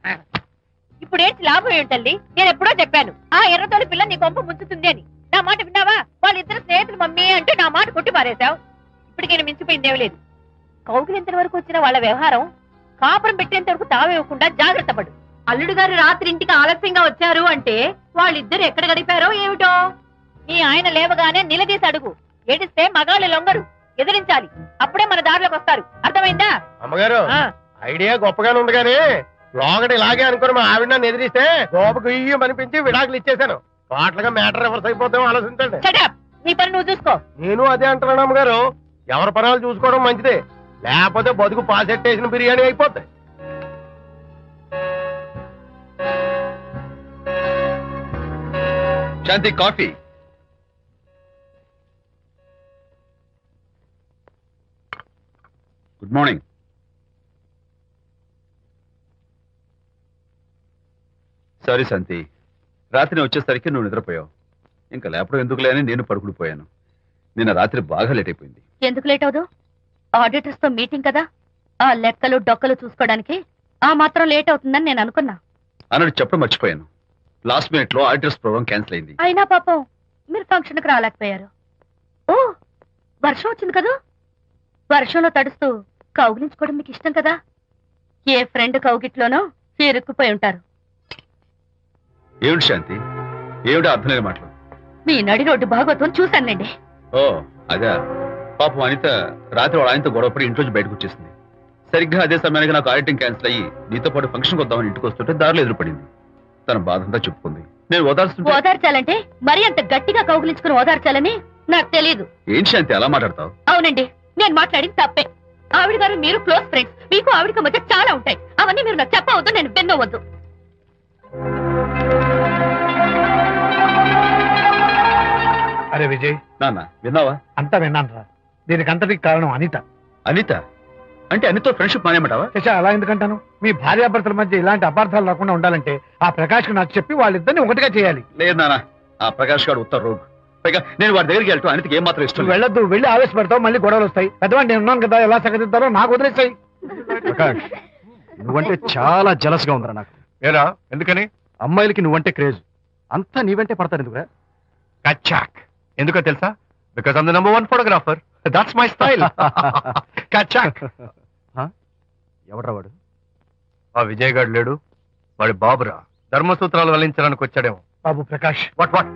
ఇప్పుడేంటి లాభం ఏంటల్లి? నేను ఎప్పుడో చెప్పాను, ఆ ఎర్రతోలి పిల్ల నీ కొంప ముంచుతుంది అని. నా మాట విన్నావా? వాళ్ళిద్దరు స్నేహితులు మమ్మీ అంటే నా మాట కొట్టి పారేశావు. ఇప్పటికీ మించిపోయిందేం లేదు. కౌగిలింత వరకు వచ్చిన వాళ్ళ వ్యవహారం కాపురం పెట్టేంత వరకు తావేవ్వకుండా జాగ్రత్త పడు. అల్లుడు గారు రాత్రి ఇంటికి ఆలస్యంగా వచ్చారు అంటే వాళ్ళిద్దరు ఎక్కడ గడిపారో ఏమిటో. నీ ఆయన లేవగానే నిలదీసి అడుగు. ఏడిస్తే మగాళ్ళు లొంగరు, ఎదిరించాలి. అప్పుడే మన దారిలోకి వస్తారు. అర్థమైందా? అమ్మగారు, ఐడియా గొప్పగానే ఉంది కానీ లోగడ ఇలాగే అనుకుని మా ఆవిడ నన్ను ఎదిరిస్తే గోపకు ఇయ్యం అనిపించి విడాకులు ఇచ్చేశాను. పాటలుగా మ్యాటర్ రివర్స్ అయిపోతాం, ఆలోచించండి. Shut up. నీ పని నువ్వు చూసుకో. నేను అదే అంటున్నాను అమ్మగారు. ఎవరి పనాలు చూసుకోవడం మంచిదే, లేకపోతే బతుకు పాసెట్టేసిన బిర్యానీ అయిపోతాయి. శాంతి కాఫీ. Good morning. సారీ శాంతి, రాత్రి వచ్చేసరికి నువ్వు నిద్రపోయావు. ఇంకా లేపడం ఎందుకులే అని నేను పడుకుడిపోయాను. నిన్న రాత్రి బాగా లేట్ అయిపోయింది. ఎందుకు లేట్ అవదు? ఆడిటర్స్ తో మీటింగ్ కదా, ఆ లెక్కలు డొక్కలు చూసుకోవడానికి ఆ మాత్రం లేట్ అవుతుందని నేను అనుకున్నా. అన్నట్టు చెప్పడం మర్చిపోయాను. లాస్ట్ మినిట్ లో ఆడిటర్స్ ప్రోగ్రామ్ క్యాన్సిల్ అయింది. అయినా పాపం మీరు ఫంక్షన్ కి రాలేకపోయారు. ఓ, వర్షం వచ్చింది కదా, వర్షంలో తడుస్తూ కౌగిలించుకోవడం మీకు ఇష్టం కదా. ఏ ఫ్రెండ్ కౌగిట్లోనో ఇరుక్కుపోయి ఉంటారు. ఏమిటి శాంతి, ఏమిటి అర్థం లేని మాటలు? మీ నడి రోడ్డు భాగవతం చూశానండి. ఓ అదే, పాపం అనిత రాత్రి వాళ్ళ ఆయనతో గొడవపడి ఇంట్లోంచి బయటకు వచ్చేసింది. సరిగ్గా అదే సమయానికి నాకు ఆడిటింగ్ క్యాన్సిల్ అయ్యి నీతో పాటు ఫంక్షన్కి వద్దామని ఇంటికి వస్తుంటే దారిలో ఎదురుపడింది. తన బాధంతా చెప్పుకుంది. నేను ఓదార్చాలంటే మరీ అంత గట్టిగా కౌగిలించుకుని ఓదార్చాలని నాకు తెలియదు. ఏం శాంతి అలా మాట్లాడతావు? అవునండి, నేను మాట్లాడింది తప్పే. ఆవిడ గారు మీరు క్లోజ్ ఫ్రెండ్స్, మీకు ఆవిడకి మధ్య చాలా ఉంటాయి. అవన్నీ మీరు నాకు చెప్పవద్దు, నేను విన్నవద్దు. అరే విజయ్, నాన్న విన్నావా? అంతా విన్నాను రా. దీనికి అంతటికి కారణం అనిత. అనిత అంటే అనితో ఫ్రెండ్షిప్ మానేమంటావా? శశా, అలా ఎందుకంటాను? మీ భార్యాభర్తల మధ్య ఇలాంటి అపార్థాలు రాకుండా ఉండాలంటే ఆ ప్రకాష్ కు నాకు చెప్పి వాళ్ళిద్దరిని ఒకటిగా చేయాలి. లేదు నాన్న, ఆ ప్రకాష్ గారు ఉత్తర రోగ్. పైగా నేను వాడి దగ్గరికి వెళ్తాను, అనితకి ఏం మాత్రం ఇష్టం నువ్వు లేదు. వెళ్ళొద్దు, వెళ్ళి ఆవేశపడతావు, మళ్ళీ గొడవలు వస్తాయి. పెద్దవాడిని నేను ఉన్నాను కదా, ఎలా సగదిద్దారో నాకు వదిలేస్తాయి. ప్రకాష్, నువ్వంటే చాలా జలస్ గా ఉందిరా నాకు. ఏరా ఎందుకని? అమ్మాయిలకి నువ్వంటే క్రేజ్, అంతా నీవంటే పడతారు ఎందుకురా? కచాక్. ఎందుకో తెలుసా? Because I'm the number 1 photographer. That's my style. కచాక్. ఎవడ్రా వాడు? ఆ విజయ్ గారు లేడు, వాడి బాబురా. ధర్మసూత్రాలు వల్లించడానికి వచ్చాడేమో. బాబు ప్రకాష్, వాట్ వాట్?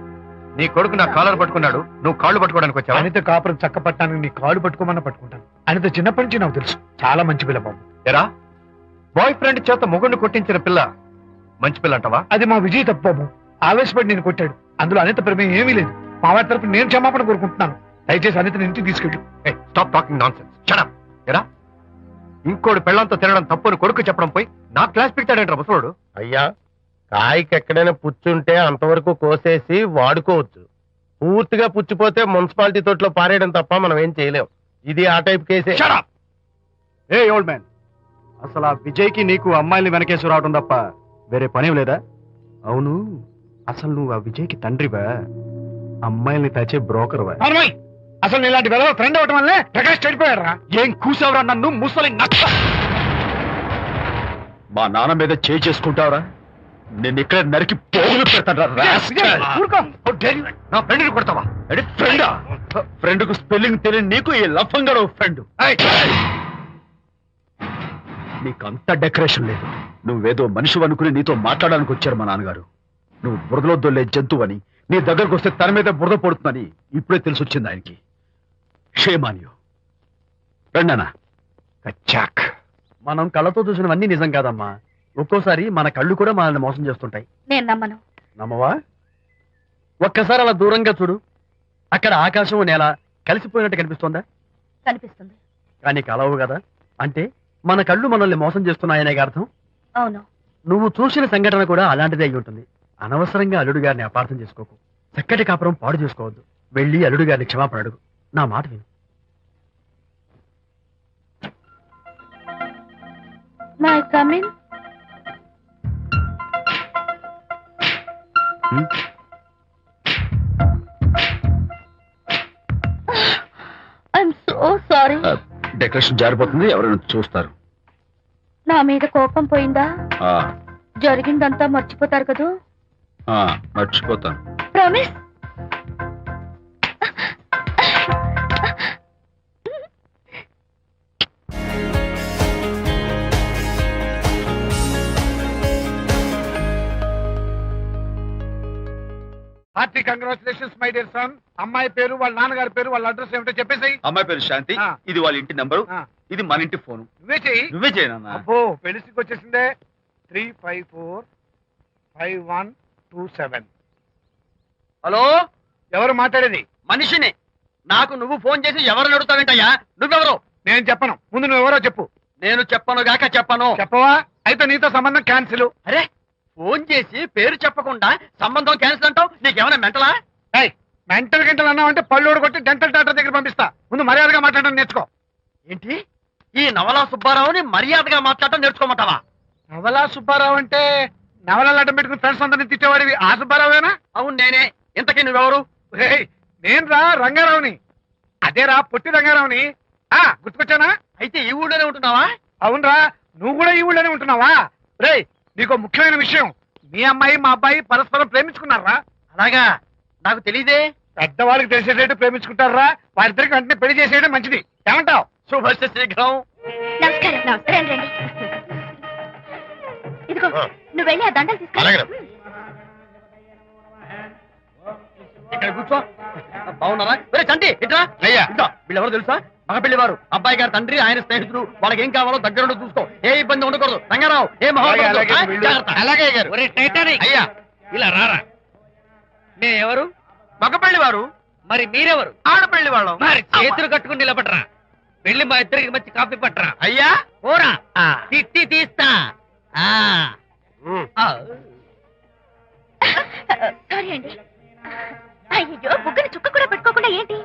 నీ కొడుకు నా కాలర్ పట్టుకున్నాడు, నువ్వు కాళ్ళు పట్టుకోవడానికి వచ్చావా? అనిత కాపురం చక్క పట్టడానికి నీ కాళ్ళు పట్టుకోమన్నా పట్టుకుంటాను. అనిత చిన్నప్పటి నుంచి నాకు తెలుసు, చాలా మంచి పిల్ల బాబు. ఎరా, బాయ్ ఫ్రెండ్ చేత మొగుడిని కొట్టించిన పిల్ల మంచి పిల్ల అంటావా? అది మా విజయ్ తప్పు బాబు. ఆవేశపడి నేను కొట్టాడు, అందులో అనిత ప్రమేయం ఏమీ లేదు. మా వారి తరపు నేను క్షమాపణ కోరుకుంటున్నాను. దయచేసి అనితని ఇంటికి తీసుకెళ్ళు. Stop talking nonsense. Shut up. ఎరా, ఇంకోటి పెళ్ళంతో తినడం తప్పుని కొడుకు చెప్పడం పోయి నా క్లాస్ పిక్తాడంటారా ముసలోడు? అయ్యా, కాయకి ఎక్కడైనా పుచ్చుంటే అంతవరకు కోసేసి వాడుకోవచ్చు. పూర్తిగా పుచ్చిపోతే మున్సిపాలిటీ తోటలో పారేయడం తప్ప మనం ఏం చేయలేం. ఇది ఆ టైప్ కేసే. Shut up! ఏ ఓల్డ్ మ్యాన్, అసలు ఆ విజయ్కి నీకు అమ్మాయిని వెనకేసి రావడం తప్ప వేరే పనేం లేదా? అవును, అసలు నువ్వు ఆ విజయ్కి తండ్రివా, అమ్మాయిల్ని తెచ్చే బ్రోకర్వా? అసలు ఇలాంటి వెలవ ఫ్రెండ్ అవటం వల్లే ప్రకాష్ చెడిపోయాడు రా. ఏం కూసావురా నన్ను ముసలి నక్క? మా నాన్న మీద చేసుకుంటావరా? నేను ఇక్కడ నరికి పోగులు పెడతాను. నా ఫ్రెండ్ని కొడతావా? ఫ్రెండా? ఫ్రెండ్ కు స్పెల్లింగ్ తెలియని నీకు ఈ లఫంగా ఫ్రెండ్. నీకు అంత డెకరేషన్ లేదు. నువ్వేదో మనిషి అనుకుని నీతో మాట్లాడడానికి వచ్చారు మా నాన్నగారు. నువ్వు బురదలో దొల్లే జంతువు అని, నీ దగ్గరకు వస్తే తన మీద బురద పడుతుందని ఇప్పుడే తెలిసి వచ్చింది ఆయనకి. షేమాన్యు రండనా. కచ్చాక్. మనం కళ్ళతో చూసినవన్నీ నిజం కాదమ్మా. ఒక్కోసారి మన కళ్ళు కూడా మనల్ని మోసం చేస్తుంటాయి. నేను నమ్మను. నమ్మవా? ఒక్కసారి అలా దూరంగా చూడు, అక్కడ ఆకాశం నేల కలిసిపోయినట్టు కనిపిస్తోందా? కనిపిస్తుంది. కానీ కలవు కదా, అంటే మన కళ్ళు మనల్ని మోసం చేస్తున్నాయనే అర్థం. అవును. నువ్వు చూసిన సంఘటన కూడా అలాంటిదే అయి ఉంటుంది. అనవసరంగా అల్లుడు గారిని అపార్థం చేసుకోకు. చక్కటి కాపురం పాడు చేసుకోవద్దు. వెళ్ళి అల్లుడు గారిని క్షమాపణ అడుగు. నా మాట విను. May come in. I'm so sorry. Decoration జారిపోతుంది, ఎవరైనా చూస్తారు. నా మీద కోపం పోయిందా? ఆ, జరిగిందంతా మర్చిపోతారు కదూ? ఆ, మర్చిపోతాను. Promise. Hearty congratulations my dear son. అమ్మాయి పేరు, వాళ్ళ నాన్నగారి పేరు, వాళ్ళ అడ్రస్ ఏమిటో చెప్పేసాయి. అమ్మాయి పేరు శాంతి, ఆ. ఇది వాళ్ళ ఇంటి నంబరు, ఆ. ఇది మన ఇంటి ఫోను. నువ్వే చెయ్యి. నువ్వే చేయనన్నా. అబ్బో, పెళ్లికి వచ్చేసిందే. 3545127. హలో, ఎవరు మాట్లాడేది? మనిషిని. నాకు నువ్వు ఫోన్ చేసి ఎవరు అడుగుతావేంటయ్యా? నువ్వెవరు? నేను చెప్పను. ముందు నువ్వెవరో చెప్పు. నేను చెప్పను గాక చెప్పను. చెప్పవా? అయితే నీతో సంబంధం క్యాన్సిల్. అరే, ఫోన్ చేసి పేరు చెప్పకుండా సంబంధం క్యాన్సిల్ అంటావు? నీకేమైనా మెంటలా? మెంటల్ గింటల్ అన్నావంటే పళ్ళు కొట్టి డెంటల్ డాక్టర్ దగ్గర పంపిస్తా. ముందు మర్యాదగా మాట్లాడడం నేర్చుకో. ఏంటి? ఈ నవలా సుబ్బారావుని మర్యాదగా మాట్లాడటం నేర్చుకోమంటావా? నవలా సుబ్బారావు అంటే నవలాలు అడ్డం పెట్టుకుని ఫ్రెండ్స్ అందరిని తిట్టేవాడివి ఆ సుబ్బారావేనా? అవును నేనే. ఇంతకీ నువ్వెవరు? నేను రా రంగారావుని. అదేరా పొట్టి రంగారావుని. గుర్తుకొచ్చానా? అయితే ఈ ఊళ్ళోనే ఉంటున్నావా? అవునరా. నువ్వు కూడా ఈ ఊళ్ళోనే ఉంటున్నావా? రే, నీకు ముఖ్యమైన విషయం. మీ అమ్మాయి మా అబ్బాయి పరస్పరం ప్రేమించుకున్నారా? అలాగా? నాకు తెలియదే. పెద్దవాళ్ళకి తెలిసేటట్టు ప్రేమించుకుంటారా? వారిద్దరికి వెంటనే పెళ్లి చేసేయడం మంచిది. ఏమంటావు? శుభస్య శీఘ్రం. నమస్కారం. నమస్కారం రండి. ఇదిగో నువ్వు వెళ్ళి ఆ దండలు అలాగే. తీసుకురా. ఇక్కడ కూర్చో. బాగున్నారా? ఒరే చంటి ఇట్రా. అయ్యా వీళ్ళెవరో తెలుసా? మగ పెళ్లి వారు, అబ్బాయి గారి తండ్రి, ఆయన స్నేహితులు. వాళ్ళకి ఏం కావాలో దగ్గరుండి చూసుకో. ఏ ఇబ్బంది ఉండకూడదు. రంగారావు ఏ అలాగే గారు. అయ్యా ఇలా రారా. మేమెవరు? మగ పెళ్లి వారు. మరి మీరెవరు? ఆడపెళ్లి వాళ్ళం. మరి చేతులు కట్టుకుని నిలబడరా. వెళ్ళి మా ఇద్దరికి మంచి కాఫీ పట్టరా. అయ్యా పోరా, తిట్టి తీస్తా. సారీ అండి. అయ్యో, బుగ్గని చుక్క కూడా పెట్టుకోకుండా ఏంటి?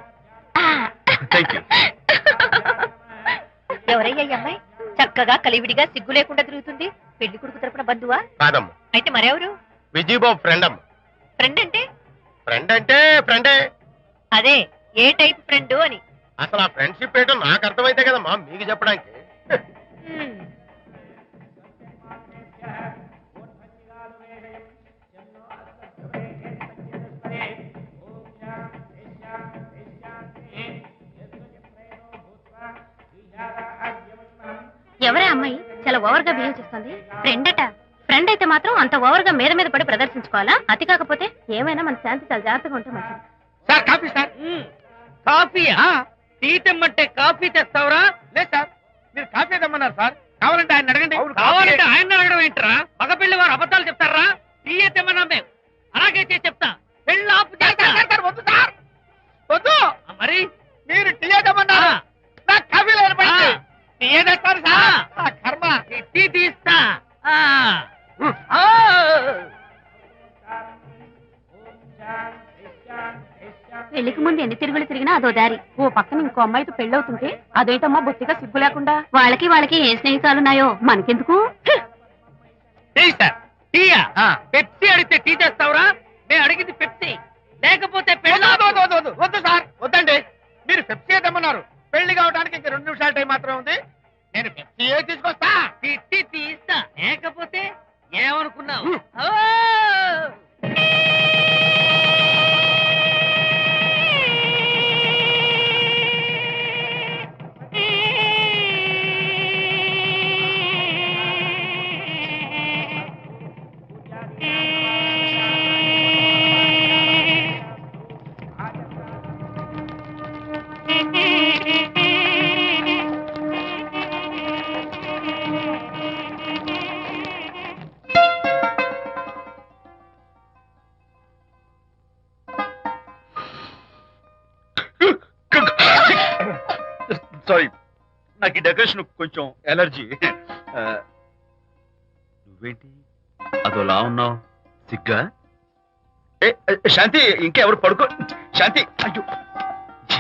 Thank you. ఎవరయ్యా ఈ అమ్మాయి? చక్కగా కలివిడిగా సిగ్గు లేకుండా తిరుగుతుంది. పెళ్లి కొడుకు తరపున బంధువా? కాదమ్మా, అయితే మరెవరు? విజయబాబు ఫ్రెండ్ అమ్మ. ఫ్రెండ్ అంటే? ఫ్రెండ్ అంటే ఫ్రెండే. అదే ఏ టైప్ ఫ్రెండ్ అని. అసలు ఆ ఫ్రెండ్షిప్ ఏంటో నాకు అర్థమైతే కదమ్మా మీకు చెప్పడానికి. ఎవరే అమ్మాయి చాలా ఓవర్ గా బిహేవ్ చేస్తుంది? ఫ్రెండ్ అట. ఫ్రెండ్ అయితే మాత్రం అంత ఓవర్ గా మీద మీద పడి ప్రదర్శించుకోవాలా? అతి కాకపోతే ఏమైనా మన శాంతి చాలా జాగ్రత్తగా ఉంటే మంచిది. Sir coffee sir. కాఫీయా? టీ తెమ్మంటే కాఫీ తెస్తావురా? లేదు సార్, మీరు కాఫీ తెమ్మన్నారు సార్. కావాలంటే ఆయన అడగండి. కావాలంటే ఆయన అడగడం ఏంట్రా? మగ పెళ్లి వారు అబద్ధాలు చెప్తారా? టీ తెమ్మన్నా మేము అలాగైతే చెప్తా. పెళ్ళి ఆపు చేస్తా. వద్దు సార్, వద్దు. మరి మీరు టీ తెమ్మన్నారు. నాకు కాఫీ లేదు. టీ తెస్తారు సార్. కర్మ. టీ తీస్తా. పెళ్లికి ముందు ఎన్ని తిరుగులు తిరిగినా అదో దారి. ఓ పక్కన ఇంకో అమ్మాయితో పెళ్ళవుతుంటే అదేంటమ్మా బొత్తిగా సిగ్గు లేకుండా. వాళ్ళకి ఏ స్నేహితాలున్నాయో మనకెందుకు? Tea sir. టీయా? పెప్సీ అడిగితే టీ తెస్తావురా? మేము అడిగింది పెప్సీ, లేకపోతే వద్దు సార్, వద్దండి. మీరు పెప్సీ తెమ్మన్నారు. పెళ్లి కావడానికి ఇంక 2 నిమిషాల టైం మాత్రం ఉంది. నేను పెప్సీ తీసుకొస్తా. తిట్టి తీస్తా. లేకపోతే ఏమనుకున్నావు? సారీ, నాకు ఈ డెకరేషన్ కొంచెం ఎలర్జీ. నువ్వేంటి అదోలా ఉన్నావు? సిగ్గా? శాంతి, ఇంకెవరు పడుకో. శాంతి, అయ్యో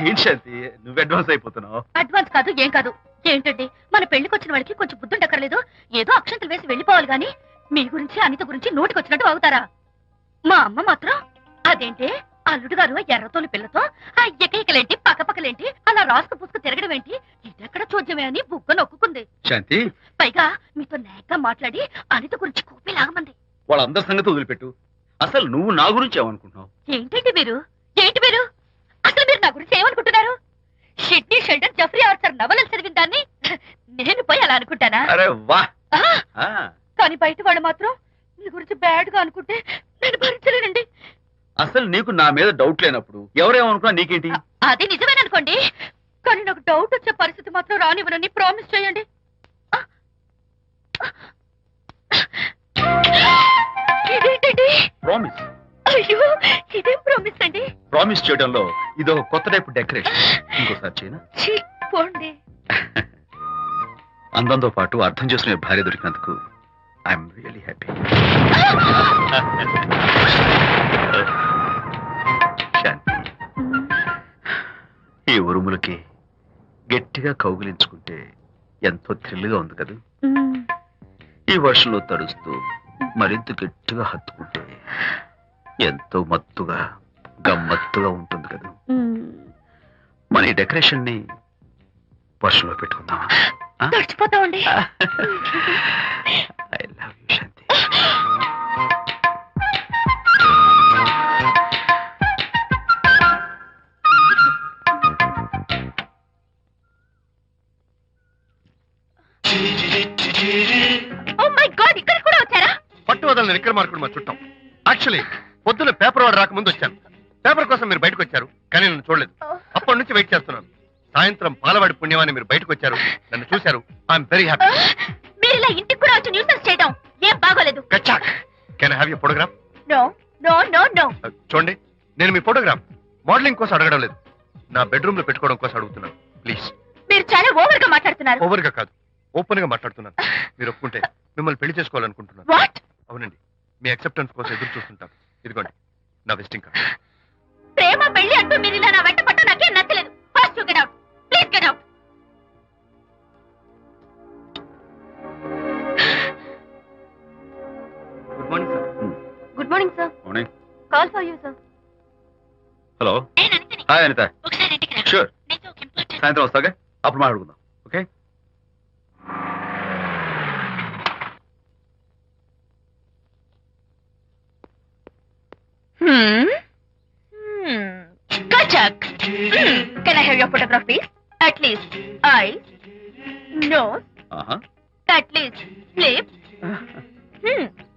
ఏంటి శాంతి, నువ్వు అడ్వాన్స్ అయిపోతున్నావు. అడ్వాన్స్ కాదు, ఏం కాదు. ఏంటండి, మన పెళ్లికి వచ్చిన వాళ్ళకి కొంచెం బుద్ధుండక్కర్లేదు? ఏదో అక్షంతలు వేసి వెళ్ళిపోవాలి గాని మీ గురించి అనిత గురించి నోటికొచ్చినట్టు అవుతారా? మా అమ్మ మాత్రం అదేంటి అల్లుడు గారు ఎర్రతోని పిల్లతో ఆ ఎకైకలేంటి పక్కపక్కలేంటి అలా రాసుకు పుసుకు తిరగడం ఏంటి, ఇదెక్కడ చూద్యమే అని బుగ్గ నొక్కుంది. శాంతి, పైగా మీతో నేగ్గా మాట్లాడి అనిత గురించి కూపి లాగమంది. వాళ్ళందరి సంగతి వదిలిపెట్టు. అసలు నువ్వు నా గురించి ఏమనుకుంటున్నావు? ఏంటండి మీరు? ఏంటి మీరు అసలు మీరు నా గురించి ఏమనుకుంటున్నారు? షిడ్నీ షెల్డన్ జెఫ్రీ ఆర్చర్ నవలలు చదివిన దాన్ని నేను పోయి అలా అనుకుంటానా? అరే వా. కానీ బయట వాళ్ళు మాత్రం మీ గురించి బ్యాడ్ గా అనుకుంటే నేను భరించలేనండి. అసలు నీకు నా మీద డౌట్ లేనప్పుడు ఎవరేమనుకున్నా నీకేంటి? అది నిజమేననుకోండి, కానీ నాకు డౌట్ వచ్చే పరిస్థితి మాత్రం రానివ్వనని ప్రామిస్ చేయండి. ఇదేంటండి? ప్రామిస్. అయ్యో, ఇదేం ప్రామిస్ అండి? ప్రామిస్ ప్రామిస్ చేయడంలో ఇది ఒక కొత్త టైప్ డెకరేషన్. ఇంకోసారి చేయనా? ఛీ, పోండి. అందంతో పాటు అర్థం చేసుకునే భార్య దొరికినందుకు ఐఎమ్ రియలీ హ్యాపీ. శాంతి, ఈ ఉరుములకి గట్టిగా కౌగిలించుకుంటే ఎంతో థ్రిల్గా ఉంది కదా. ఈ వర్షంలో తడుస్తూ మరింత గట్టిగా హత్తుకుంటే ఎంతో మత్తుగా గమ్మత్తుగా ఉంటుంది కదా. మన ఈ డెకరేషన్ ని వర్షంలో పెట్టుకుందామా? తడిచిపోతామండి. I love you Shanti. Oh my God, ఇక్కడ కూడా వచ్చారా? పట్టు వదలని విక్రమార్కుడు మా చుట్టాం. యాక్చువల్లీ పొద్దున్న పేపర్ వాడు రాకముందు వచ్చాను. పేపర్ కోసం మీరు బయటకు వచ్చారు, కానీ నన్ను చూడలేదు. అప్పటి నుంచి వెయిట్ చేస్తున్నాను. సాయంత్రం పాలవాడి పుణ్యమాన్ని మీరు బయటకు వచ్చారు, నన్ను చూశారు. I'm very happy. మీరు ఇలా ఇంటికి కూడా వచ్చి న్యూసెన్స్ చేయడం ఏం బాగోలేదు. కచ్చాక్, can I have your photograph? No no no no. చూడండి, నేను మీ ఫోటోగ్రాఫ్ మోడలింగ్ కోసం అడగడం లేదు, నా బెడ్రూమ్ లో పెట్టుకోవడం కోసం అడుగుతున్నాను. ప్లీజ్. మీరు చాలా ఓవర్ గా మాట్లాడుతున్నారు. ఓవర్ గా కాదు, ఓపెన్ గా మాట్లాడుతున్నాను. మీరు ఒప్పుకుంటే మిమ్మల్ని పెళ్లి చేసుకోవాలనుకుంటున్నాను. వాట్? అవునండి, మీ అక్సెప్టెన్స్ కోసం ఎదురు చూస్తుంటాను. ఇదిగోండి నా విజిటింగ్ కార్డ్. ప్రేమ పెళ్లి అంటూ మీరు ఇలా నా వెంట పట్ట నాకేం నచ్చలేదు. First get out, please get out. Good morning sir. Good morning sir. Morning. Call for you sir. Hello. నేను అనితని. హాయ్ అనిత. ఒకసారి ఇంటికి రా. షూర్. నీతో ఒక ఇంపార్టెంట్. సాయంత్రం వస్తాగా, అప్పుడు మాట్లాడుకుందాం. Okay. Kachak. Can I have your photograph, please? At least eyes, nose, at least lips.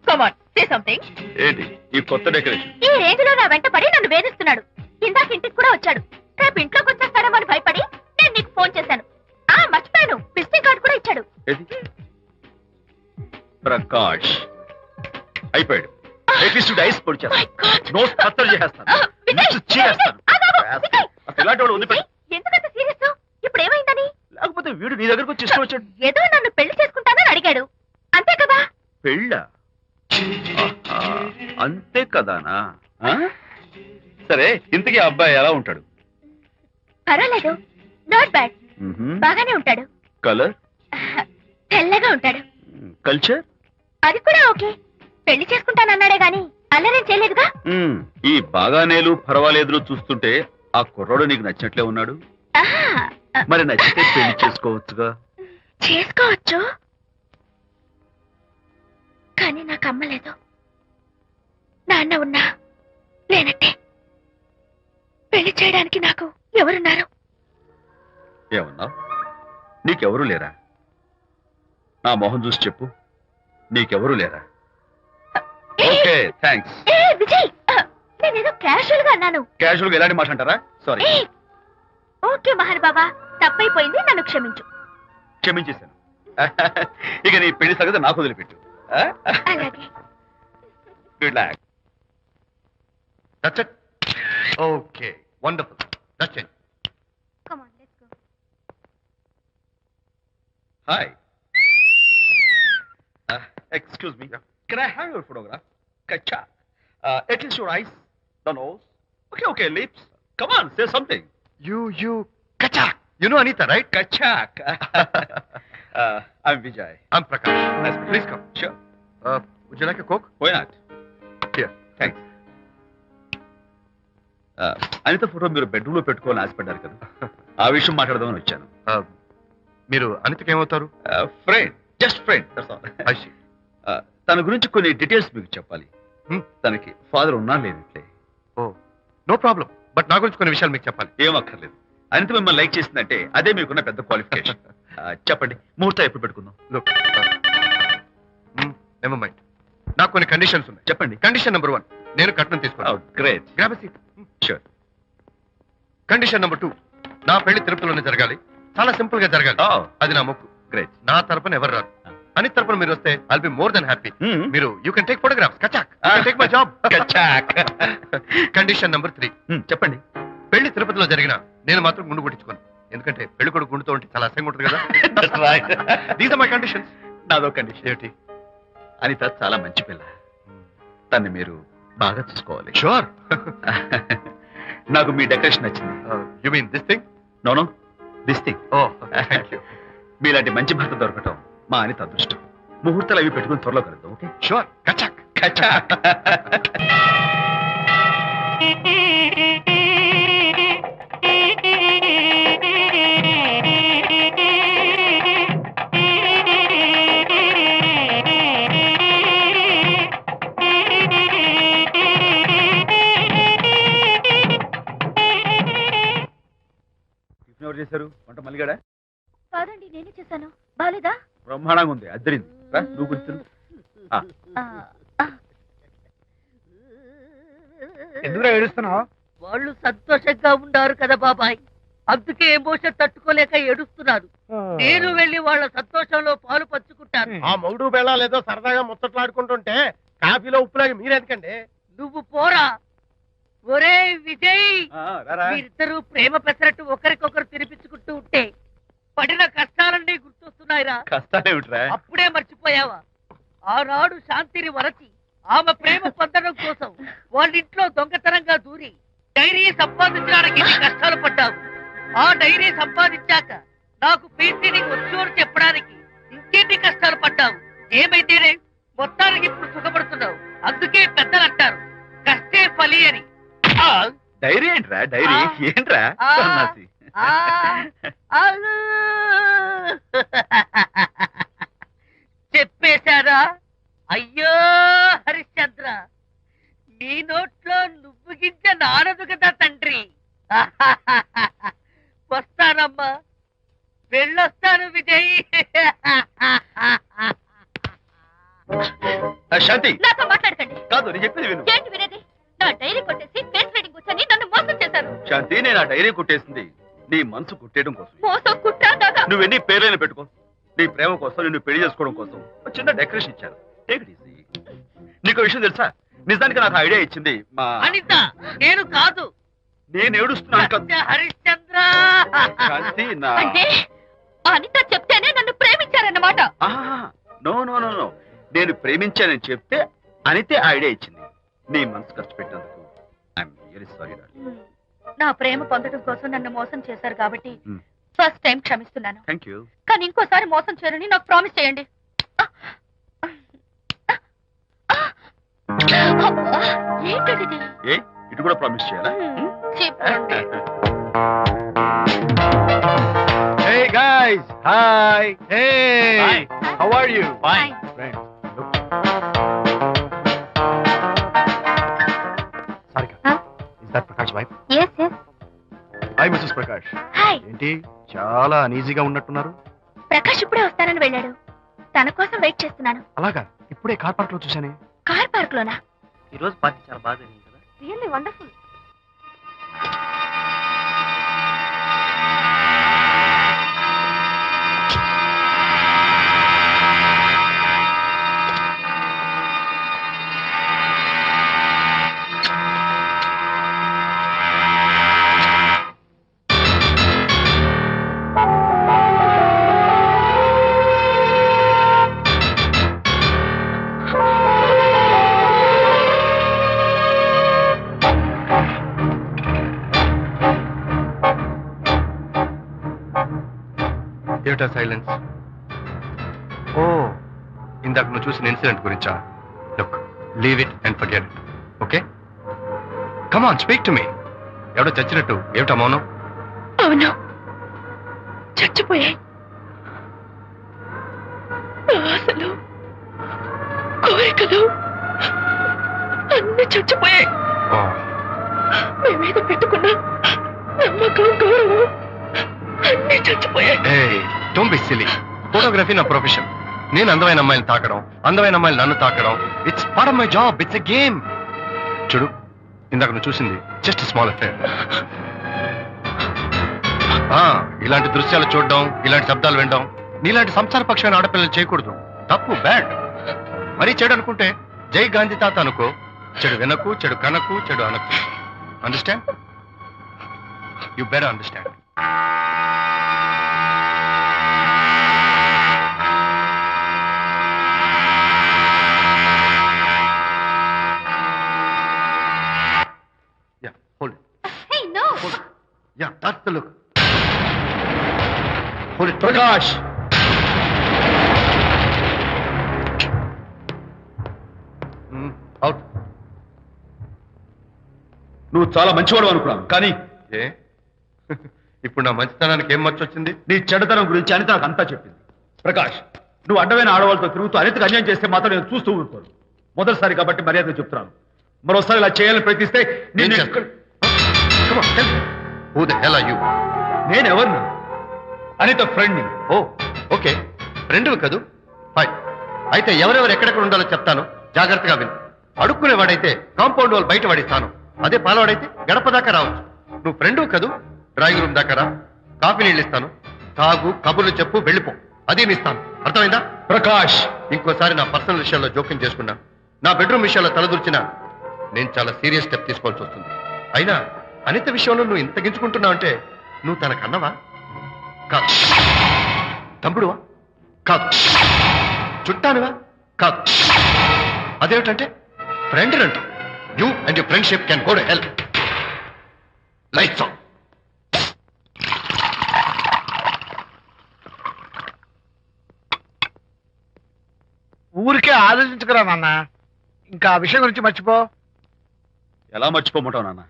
Come on, say something. ఏంటి ఈ కొత్త డెకరేషన్? ఈ రేంజ్ లో నా వెంట పడి నన్ను వేధిస్తున్నాడు. ఇందాక ఇంటికి కూడా వచ్చాడు. రేపు ఇంట్లోకి వచ్చేస్తాడేమో అని భయపడి నేను నీకు ఫోన్ చేశాను. మర్చిపోయాను, విజిటింగ్ కార్డు కూడా ఇచ్చాడు. ఏది? ప్రకాష్ అయిపోయాడు. ఎట్లీస్ట్ ఐస్ పొడి My God. చేస్తాను, నోస్ కత్తలు చేస్తాను, విజయ్, చేస్తాను. విజయ్. ఇలాంటి వాడు వదిలిపెట్టు. ఎందుకంత సీరియస్? ఇప్పుడు ఏమైందని? లేకపోతే వీడు నీ దగ్గరకు వచ్చి ఇష్టం వచ్చాడు. ఏదో నన్ను పెళ్లి చేసుకుంటానని అడిగాడు, అంతే కదా? పెళ్ళా? ఆహా, అంతే కదానా? ఆ? సరే, ఇంతకీ ఆ అబ్బాయి ఎలా ఉంటాడు? పర్వాలేదు, నాట్ బ్యాడ్, బాగానే ఉంటాడు. కలర్? తెల్లగా ఉంటాడు. కల్చర్? అది కూడా ఓకే. పెళ్లి చేసుకుంటానన్నాడే గాని అల్లరేం చేయలేదుగా. ఈ బాగానేలు పర్వాలేదులు చూస్తుంటే ఆ కుర్రోడు నీకు నచ్చినట్లే ఉన్నాడు. ఆహా, మరి నచ్చితే పెళ్లి చేసుకోవచ్చుగా. చేసుకోవచ్చు, కానీ నాకు అమ్మ లేదు, నాన్న ఉన్నా లేనట్టే. పెళ్లి చేయడానికి నాకు ఎవరున్నారు? ఏమన్నావు? నీకెవరూ లేరా? నా మొహం చూసి చెప్పు, నీకెవరూ లేరా? Okay, thanks. విజయ్, నేనేదో క్యాషువల్ గా అన్నాను. క్యాజువల్ గా ఎలాంటి మాట అంటారా? సారీ. ఓకే మహర్ బాబా, తప్పైపోయింది, నన్ను క్షమించు. క్షమించేశాను. ఇక నీ పెళ్లి సంగతి నాకు వదిలిపెట్టు. అలాగే. Good luck. That's it. Okay, wonderful. That's it. Come on, let's go. Hi. Excuse me. Can I have your photograph? Kacha. At least your eyes, the nose. Okay, lips. Come on, say something. You, Kachak. You know Anita, right? Kachak. I'm Vijay. I'm Prakash. Nice to meet you. Please come. Sure. Would you like a Coke? Why not? Here. Thanks. Anitha photo మీరు బెడ్రూమ్ లో పెట్టుకోవాలని ఆశపడ్డారు కదా, ఆ విషయం మాట్లాడదామని వచ్చాను. మీరు అనితకి ఏమవుతారు? Friend, just friend. I see. తన గురించి కొన్ని డీటెయిల్స్ మీకు చెప్పాలి. తనకి ఫాదర్ ఉన్నా లేనట్లే. ఓ, నో ప్రాబ్లం. బట్ నా గురించి కొన్ని విషయాలు మీకు చెప్పాలి. ఏం అక్కర్లేదు. అనిత మిమ్మల్ని లైక్ చేసిందంటే అదే మీకున్న పెద్ద క్వాలిఫికేషన్. చెప్పండి, ముహూర్తం ఎప్పుడు పెట్టుకుందాం? Look, never mind. నాకు కొన్ని కండిషన్స్ ఉన్నాయి. చెప్పండి. కండిషన్ నెంబర్ 1, నేను కట్నం తీసుకున్నాను. Great. Grab seat. Sure. Condition number 2, నా పెళ్లి తిరుపతిలోనే జరగాలి. చాలా సింపుల్ గా జరగాలి. అది నా మొక్కు. గ్రేట్. నా తరపున ఎవరు రారు. అనిత తరపున మీరు వస్తే I'll be more than happy. Hmm. మీరు యూ కెన్ టేక్ ఫోటోగ్రాఫ్స్. కచాక్ టేక్ మై జాబ్. కచాక్. Condition number 3. చెప్పండి. పెళ్లి తిరుపతిలో జరిగిన నేను మాత్రం గుండు కొట్టించుకోను. ఎందుకంటే పెళ్లి కొడుకు గుండుతో ఉంటే చాలా అసహ్యంగా ఉంటుంది కదా. These are my conditions. నాదో కండిషన్. ఏమిటి? అనిత చాలా మంచి పిల్ల. తన్ని మీరు బాగా చూసుకోవాలి. షూర్. నాకు మీ డెకరేషన్ నచ్చింది. You mean this thing? No no, this thing. Oh thank you. మీలాంటి మంచి భర్త దొరకటం మా అనిత అదృష్టం. ముహూర్తాలు అవి పెట్టుకుని త్వరలో కలుద్దాం. ఓకే? షూర్. కచాక్. కచాక్. ఎవరు చేశారు వంట? మల్లిగాడా? కాదండి, నేనే చేశాను. బాలేదా? బ్రహ్మాండంగా ఉంది. అద్దరింది. రా, నువ్వు కూర్చుని. ఎందుకు ఏడుస్తున్నావు? వాళ్ళు సంతోషంగా ఉన్నారు కదా బాబాయ్, అందుకే ఎమోషన్ తట్టుకోలేక ఏడుస్తున్నారు. నేను వెళ్ళి వాళ్ళ సంతోషంలో పాలు పంచుకుంటాను. ఆ మౌడు బెళ్ళాలు ఏదో సరదాగా ముచ్చట్లాడుకుంటుంటే కాఫీలో ఉప్పులాగి మీరెందుకండి? నువ్వు పోరా. ఒరే విజయ్, రారా. మీరిద్దరూ ప్రేమ పెసరట్టు ఒకరికొకరు తినిపించుకుంటూ ఉంటే పడిన కష్టాలన్నీ గుర్తొస్తున్నాయిరా. కష్టాలేమిట్రా? అప్పుడే మర్చిపోయావా? ఆనాడు శాంతిని వరచి ఆమె ప్రేమ పొందడం కోసం వాళ్ళింట్లో దొంగతనంగా దూరి డైరీ సంపాదించడానికి ఎన్ని కష్టాలు పడ్డావు. ఆ డైరీ సంపాదించాక నాకు పెయింటింగ్ వచ్చు అని చెప్పడానికి ఇంకెన్ని కష్టాలు పడ్డావు. ఏమైతేనే మొత్తానికి ఇప్పుడు సుఖపడుతున్నావు. అందుకే పెద్దలు అంటారు కష్టే ఫలి అని. డైరీ ఏంట్రా? డైరీ ఏంట్రా? ఆ. సన్నాసి. చెప్పేశారా? అయ్యో హరిశ్చంద్ర, నీ నోట్లో నువ్వు గింజ నానదు కదా తండ్రి. వస్తానమ్మా, వెళ్ళొస్తాను విజయ్. శాంతి, నాతో మాట్లాడకండి. కాదు నేను చెప్పేది విను. ఏంటి వినేది? నా డైరీ కొట్టేసి ఫేస్ రీడింగ్ వచ్చని నన్ను మోసం చేశారు. శాంతి, నేను ఆ డైరీ కుట్టేసింది నీ మనసు కుట్టేయడం కోసం. మోసం కుట్రా దాగా. నువ్వెన్ని పేర్లైనా పెట్టుకో, నీ ప్రేమ కోసం, నిన్ను పెళ్లి చేసుకోవడం కోసం ఒక చిన్న డెకరేషన్ ఇచ్చాను. Take it easy. నీకు విషయం తెలుసా? నిజానికి నాకు ఐడియా ఇచ్చింది మా అనిత, నేను కాదు. నేను ఏడుస్తున్నాను కదా. సత్య హరిశ్చంద్ర. శాంతి, నా అంటే అనిత చెప్తేనే నన్ను ప్రేమించారన్నమాట. నో నో నో నో, నేను ప్రేమించానని చెప్తే అనితే ఐడియా ఇచ్చింది. నీ మనసు ఖర్చు పెట్టినందుకు ఐఎమ్ రియల్లీ సారీ. నా ప్రేమ పొందడం కోసం నన్ను మోసం చేశారు కాబట్టి Hmm. ఫస్ట్ టైం క్షమిస్తున్నాను. Thank you. కానీ ఇంకోసారి మోసం చేయరని నాకు ప్రామిస్ చేయండి. ఏంటది? ఏ ఇటు కూడా ప్రామిస్ చేయాలా? చెప్పండి. Hey guys, hi. Hey, Hi. how are you? Fine. Sarika, Huh? is that Prakash wife? Yes, yes. Hi, Mrs. Prakash. Hi. ఏంటి చాలా అనీజీగా ఉన్నట్టున్నారు? ప్రకాష్ ఇప్పుడే వస్తానని వెళ్ళాడు. తన కోసం వెయిట్ చేస్తున్నాను. అలాగా, ఇప్పుడే కార్ పార్క్ లో చూశానే. కార్ పార్క్ లోనా? ఈ రోజు పార్టీ చాలా బాగా జరిగింది కదా. Really wonderful. ఏమిటా సైలెన్స్? ఓ, ఇందాక నువ్వు చూసిన ఇన్సిడెంట్ గురించా? Look, leave it and forget it. Okay, come on, speak to me. ఎవడో చచ్చినట్టు ఏమిటా మౌనం? అవును, చచ్చిపోయాయి. ఆశలు, కోరికలు అన్ని చచ్చిపోయాయి. ఓ, మేమేద పెట్టుకున్న నమ్మకం, గౌరవం అన్ని చచ్చిపోయాయి. ఏయ్, డోంట్ బి సిల్లీ. ఫోటోగ్రఫీ నా ప్రొఫెషన్. నేను అందమైన అమ్మాయిని తాకడం, అందమైన అమ్మాయిలు నన్ను తాకడం, it's part of my job. It's a game. చూడు, ఇందాక నువ్వు చూసింది జస్ట్ స్మాల్ అఫేర్. ఇలాంటి దృశ్యాలు చూడడం, ఇలాంటి శబ్దాలు వినడం నీలాంటి సంసారపక్షమైన ఆడపిల్లలు చేయకూడదు. తప్పు, బ్యాడ్. మరీ చెడు అనుకుంటే జై గాంధీ తాత అనుకో. చెడు వినకు, చెడు కనకు, చెడు అనకు. Understand? You better understand. Yeah, hold it. Hey, no. Hold it. Yeah, that's the look. Hold it. Prakash, Out. నువ్వు చాలా మంచివాడు అనుకున్నాను, కానీ ఏ ఇప్పుడు నా మంచితనానికి ఏం మచ్చొచ్చింది? నీ చెడుతనం గురించి అనిత నాకు అంతా చెప్పింది. ప్రకాష్, నువ్వు అడ్డమైన ఆడవాళ్ళతో తిరుగుతూ అనితకు అన్యాయం చేస్తే మాత్రం నేను చూస్తూ ఉంటాను. మొదటిసారి కాబట్టి మర్యాద చెప్తున్నాను. మరోసారి ఇలా చేయాలని ప్రయత్నిస్తే నేను Come on, tell me. Who the hell are you? నేనెవరినా? Anitha ఫ్రెండ్ని. ఓ, ఓకే, ఫ్రెండ్ కదూ. ఫైన్. అయితే ఎవరెవరు ఎక్కడెక్కడ ఉండాలో చెప్తాను, జాగ్రత్తగా విను. అడుక్కునేవాడైతే కాంపౌండ్ వాల్ బయట పడిస్తాను. అదే పాలవాడైతే గడప దాకా రావచ్చు. నువ్వు ఫ్రెండ్ కదూ, డ్రాయింగ్ రూమ్ దాకా రా. కాఫీ నీళ్ళు ఇస్తాను, తాగు, కబుర్లు చెప్పు, వెళ్ళిపో. అదే ఇస్తాను. అర్థమైందా? ప్రకాష్, ఇంకోసారి నా పర్సనల్ విషయాల్లో జోక్యం చేసుకున్నా, నా బెడ్రూమ్ విషయాల్లో తలదూర్చినా నేను చాలా సీరియస్ స్టెప్ తీసుకోవాల్సి వస్తుంది. అయినా అనిత విషయంలో నువ్వు ఇంత గించుకుంటున్నావు అంటే నువ్వు తనకన్నవా? కాదు. తమ్ముడువా? కాదు. చుట్టానువా? కాదు. అదేమిటంటే ఫ్రెండ్ అంట. You and your friendship can go to hell. Lights on. ఊరికే ఆలోచించుకురా నాన్న, ఇంకా ఆ విషయం గురించి మర్చిపో. ఎలా మర్చిపోమంటావు నాన్న?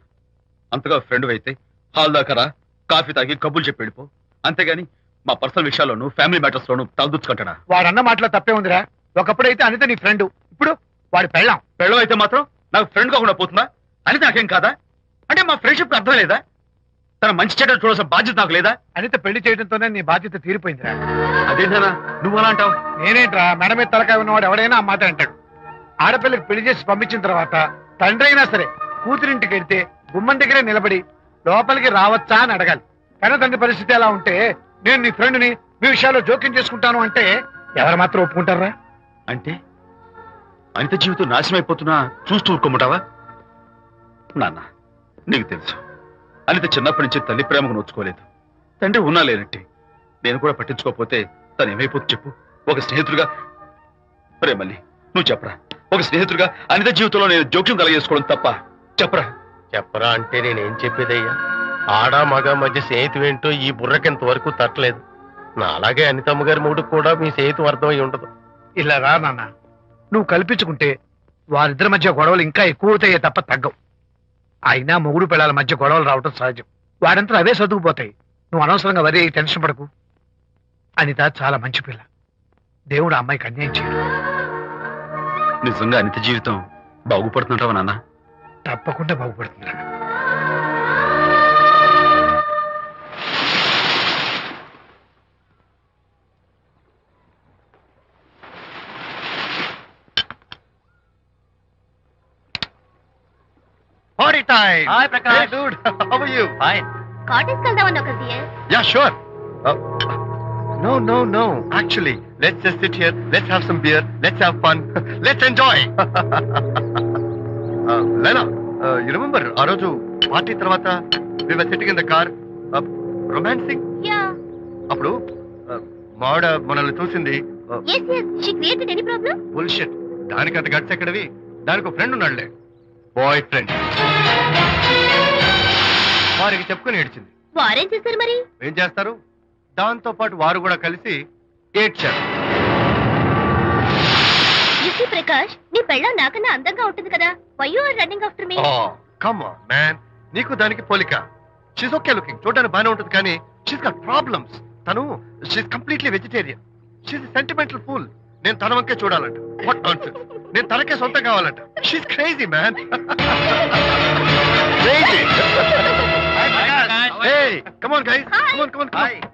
అంతగా ఫ్రెండ్ అయితే హాల్ దాకా రా, కాఫీ తాగి కబుర్లు చెప్పి వెళ్ళిపో. అంతేగాని మా పర్సనల్ విషయాల్లోనూ ఫ్యామిలీ మ్యాటర్స్ లోనూ తలదూచుకుంటాడా? వాడన్న మాటలో తప్పే ఉందిరా. ఒకప్పుడైతే అనిత నీ ఫ్రెండ్, ఇప్పుడు వాడి పెళ్ళాం. పెళ్ళం అయితే మాత్రం నాకు ఫ్రెండ్ కాకుండా పోతుందా? అనిత నాకేం కాదా? అంటే మా ఫ్రెండ్షిప్ అర్థం లేదా? తన మంచి చెడ్డ చూడాల్సిన బాధ్యత నాకు లేదా? అనిత పెళ్లి చేయడంతోనే నీ బాధ్యత తీరిపోయిందిరా. అదేంటనా నువ్వు అలా అంటావు? నేనేంట్రా, మెడ మీద తలకాయ ఉన్నవాడు ఎవడైనా ఆ మాట అంటాడు. ఆడపిల్లకి పెళ్లి చేసి పంపించిన తర్వాత తండ్రి అయినా సరే కూతురింటికి వెళ్తే గుమ్మం దగ్గరే నిలబడి లోపలికి రావచ్చా అని అడగాలి. కానీ తండ్రి పరిస్థితి ఎలా ఉంటే నేను నీ ఫ్రెండ్ని మీ విషయాల్లో జోక్యం చేసుకుంటాను అంటే ఎవరు మాత్రం ఒప్పుకుంటారా? అంటే అనిత జీవితం నాశనం అయిపోతున్నా చూస్తూ ఊరుకోమంటావా? నాన్న, నీకు తెలుసు అనిత చిన్నప్పటి నుంచి తల్లి ప్రేమకు నోచుకోలేదు. తండ్రి ఉన్నా లేనట్టి. నేను కూడా పట్టించుకోకపోతే తను ఏమైపోతుంది చెప్పు? ఒక స్నేహితుడిగా ప్రేమల్ని నువ్వు చెప్పరా. ఒక స్నేహితుడిగా అనిత జీవితంలో నేను జోక్యం కలగజేసుకోవడం తప్ప? చెప్పరా. చెప్పరా అంటే నేనేం చెప్పేదయ్యా? ఆడ మగ మధ్య స్నేహితం ఏంటో ఈ బుర్రకింత వరకు తట్టలేదు. నా అలాగే అనితమ్మ గారి మూడుకు కూడా మీ స్నేహితం అర్థమై ఉండదు. ఇలా రా నాన్న, నువ్వు కల్పించుకుంటే వారిద్దరి మధ్య గొడవలు ఇంకా ఎక్కువ అవుతాయే తప్ప తగ్గవు. అయినా మొగుడు పిల్లల మధ్య గొడవలు రావటం సహజం. వాడంతా అవే సర్దుకుపోతాయి. నువ్వు అనవసరంగా వరి టెన్షన్ పడకు. అనిత చాలా మంచి పిల్ల. దేవుడు ఆ అమ్మాయికి అన్యాయం చేయడు. నిజంగా అనిత జీవితం బాగుపడుతుంటావా నాన్న? తప్పకుండా బాగుపడుతుందిరా. Party time. Hi, Prakash. Hey, dude. How are you? Fine. Cottage వెళ్దామని ఒక dear. Yeah, sure. No. Actually, let's just sit here. Let's have some beer. Let's have fun. Let's enjoy. Lena, you remember ఆ రోజు పార్టీ తర్వాత we were sitting in the car, romancing. Yeah. అప్పుడు మావిడ మనల్ని చూసింది. yes she created any problem. Bullshit. దానికంత గట్స్ ఎక్కడవి? దానికి ఒక ఫ్రెండ్ ఉన్నాడులే, బాయ్ ఫ్రెండ్. వారికి చెప్పుకొని ఏడ్చింది. వారేం చేశారు మరి? ఏం చేస్తారు? దాంతో పాటు వారు కూడా కలిసి ఏడ్చారు. You see ప్రకాష్, నీ పెళ్ళం నాకన్నా అందంగా ఉంటుంది కదా. why you are running after me? Come on man, నీకు దానికి పోలిక. షీస్ ఓకే లుకింగ్, చూడడానికి బాగానే ఉంటుంది, కానీ షీస్ గాట్ ప్రాబ్లమ్స్. తను she's completely vegetarian. She's sentimental pool. నేను తన వంకే చూడాలంట. What nonsense. నేను తనకే సొంతం కావాలంట. She's crazy man. Crazy. Hey, come on guys. Come on.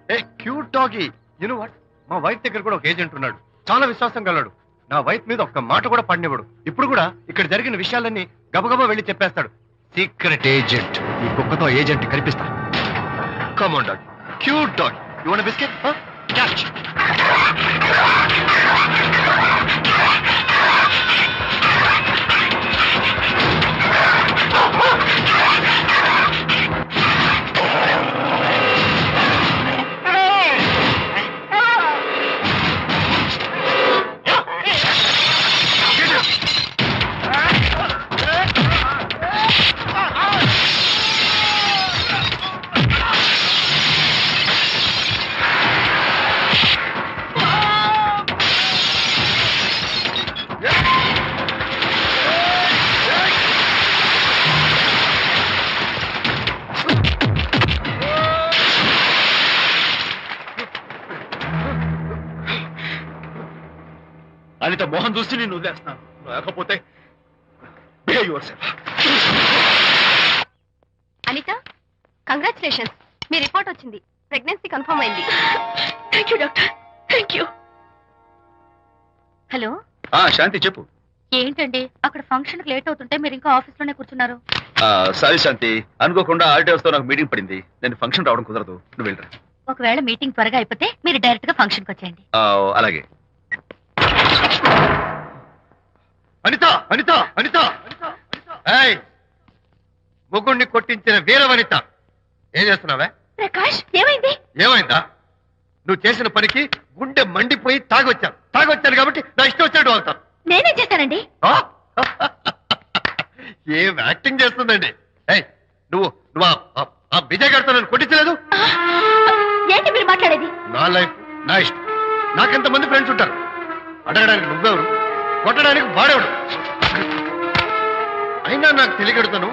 Hey, cute doggy. You know what? మా వైఫ్ దగ్గర కూడా ఒక ఏజెంట్ ఉన్నాడు. చాలా విశ్వాసం గలడు. నా వైఫ్ మీద ఒక్క మాట కూడా పడినివ్వడు. ఇప్పుడు కూడా ఇక్కడ జరిగిన విషయాలన్నీ గబగబా వెళ్ళి చెప్పేస్తాడు. Secret agent. ఈ కుక్కతో ఏజెంట్ కనిపిస్తా. Come on dog. Cute dog. You want a biscuit? Huh? Catch. Anitha Mohan చూసి నేను వదిలేస్తున్నాను, లేకపోతే behave yourself. అనిత, కంగ్రాచులేషన్స్, మీ రిపోర్ట్ వచ్చింది, ప్రెగ్నెన్సీ కన్ఫర్మ్ అయింది. Thank you doctor, thank you. Hello, Shanti చెప్పు. ఏంటండి అక్కడ ఫంక్షన్ కి లేట్ అవుతుంటే మీరు ఇంకా ఆఫీస్ లోనే కూర్చున్నారు? సారీ శాంతి, అనుకోకుండా ఆర్టీఎస్ తో నాకు మీటింగ్ పడింది, నేను ఫంక్షన్ రావడం కుదరదు, నువ్వు వెళ్ళరా. ఒకవేళ మీటింగ్ త్వరగా అయిపోతే మీరు డైరెక్ట్ గా ఫంక్షన్ కి వచ్చేయండి. అలాగే. అనిత అనిత అనిత ఏయ్, ముగ్గుడిని కొట్టించిన వీరవనిత, ఏం చేస్తున్నావే? ప్రకాష్, ఏమైంది? ఏమైందా? నువ్వు చేసిన పనికి గుండె మండిపోయి తాగొచ్చాను కాబట్టి నా ఇష్టం వచ్చినట్టు అవుతాను. నేనేం చేస్తానండి? ఏం యాక్టింగ్ చేస్తుందండి. ఏయ్, నువ్వు నువ్వు ఆ విజయ్ గారితో నన్ను కొట్టించలేదు. ఏంటి మీరు మాట్లాడేది? నా లైఫ్ నా ఇష్టం, నాకెంతమంది ఫ్రెండ్స్ ఉంటారు. అడగడానికి నువ్వెవరు, కొట్టడానికి వాడేవాడు. అయినా నాకు తెలియగడుతాను,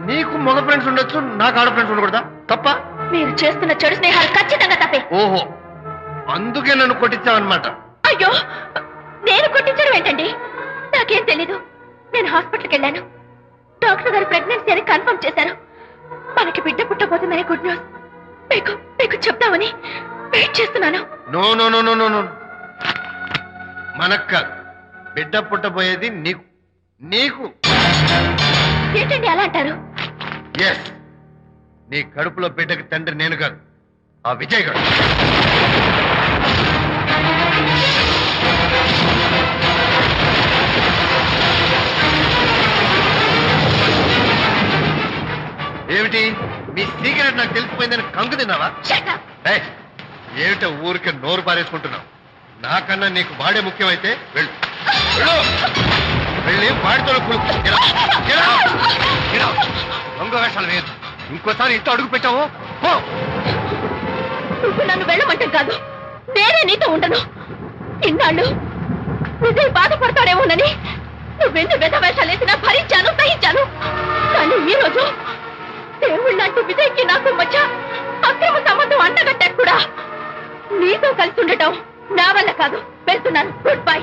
నీకు మగ ఫ్రెండ్స్ ఉండొచ్చు, నాకు ఆడ ఫ్రెండ్స్ ఉండకూడదా? తప్ప? మీరు చేస్తున్న చెడు స్నేహాలు ఖచ్చితంగా తప్పే. ఓహో, అందుకే నన్ను కొట్టించావన్నమాట. అయ్యో, నేను కొట్టించడం ఏంటండి? నాకేం తెలీదు. నేను హాస్పిటల్కి వెళ్ళాను, డాక్టర్ గారు ప్రెగ్నెన్సీ అని కన్ఫర్మ్ చేశారు. మనకి బిడ్డ పుట్టబోతుందని గుడ్ న్యూస్ మీకు చెప్తామని వెయిట్ చేస్తున్నాను. No no no no no no, మనక్క బిడ్డ పుట్టబోయేది నీకు. నీకు ఏంటండి అలా అంటారు? ఎస్, నీ కడుపులో బిడ్డకి తండ్రి నేను కాదు, ఆ విజయ్ గారు. ఏమిటి మీ సీక్రెట్ నాకు తెలిసిపోయిందని కంగు తిన్నావా? ఏయ్, ఏమిటో ఊరికే నోరు పారేసుకుంటున్నావు? నాకన్నా నీకు వాడే ముఖ్యమైతే వెళ్ళు, వెళ్ళి వాడితో దొంగ వేషాలు వేయదు. ఇంకోసారి ఇంట్లో అడుగు పెట్టావు నువ్వు నన్ను వెళ్ళమంటాం కాదు, నేనే నీతో ఉండను. ఇన్నాళ్ళు విజయ్ బాధపడతాడేమోనని నువ్వెందు వేషాలు వేసినా భరించాను, సహించాను. కానీ ఈ రోజు దేవుళ్ళంటూ విజయ్కి నాకు మధ్య అక్రమ సంబంధం అంటగట్టాక కూడా నీతో కలిసి ఉండటం నా వల్ల కాదు. వెళ్తున్నాను, గుడ్ బై.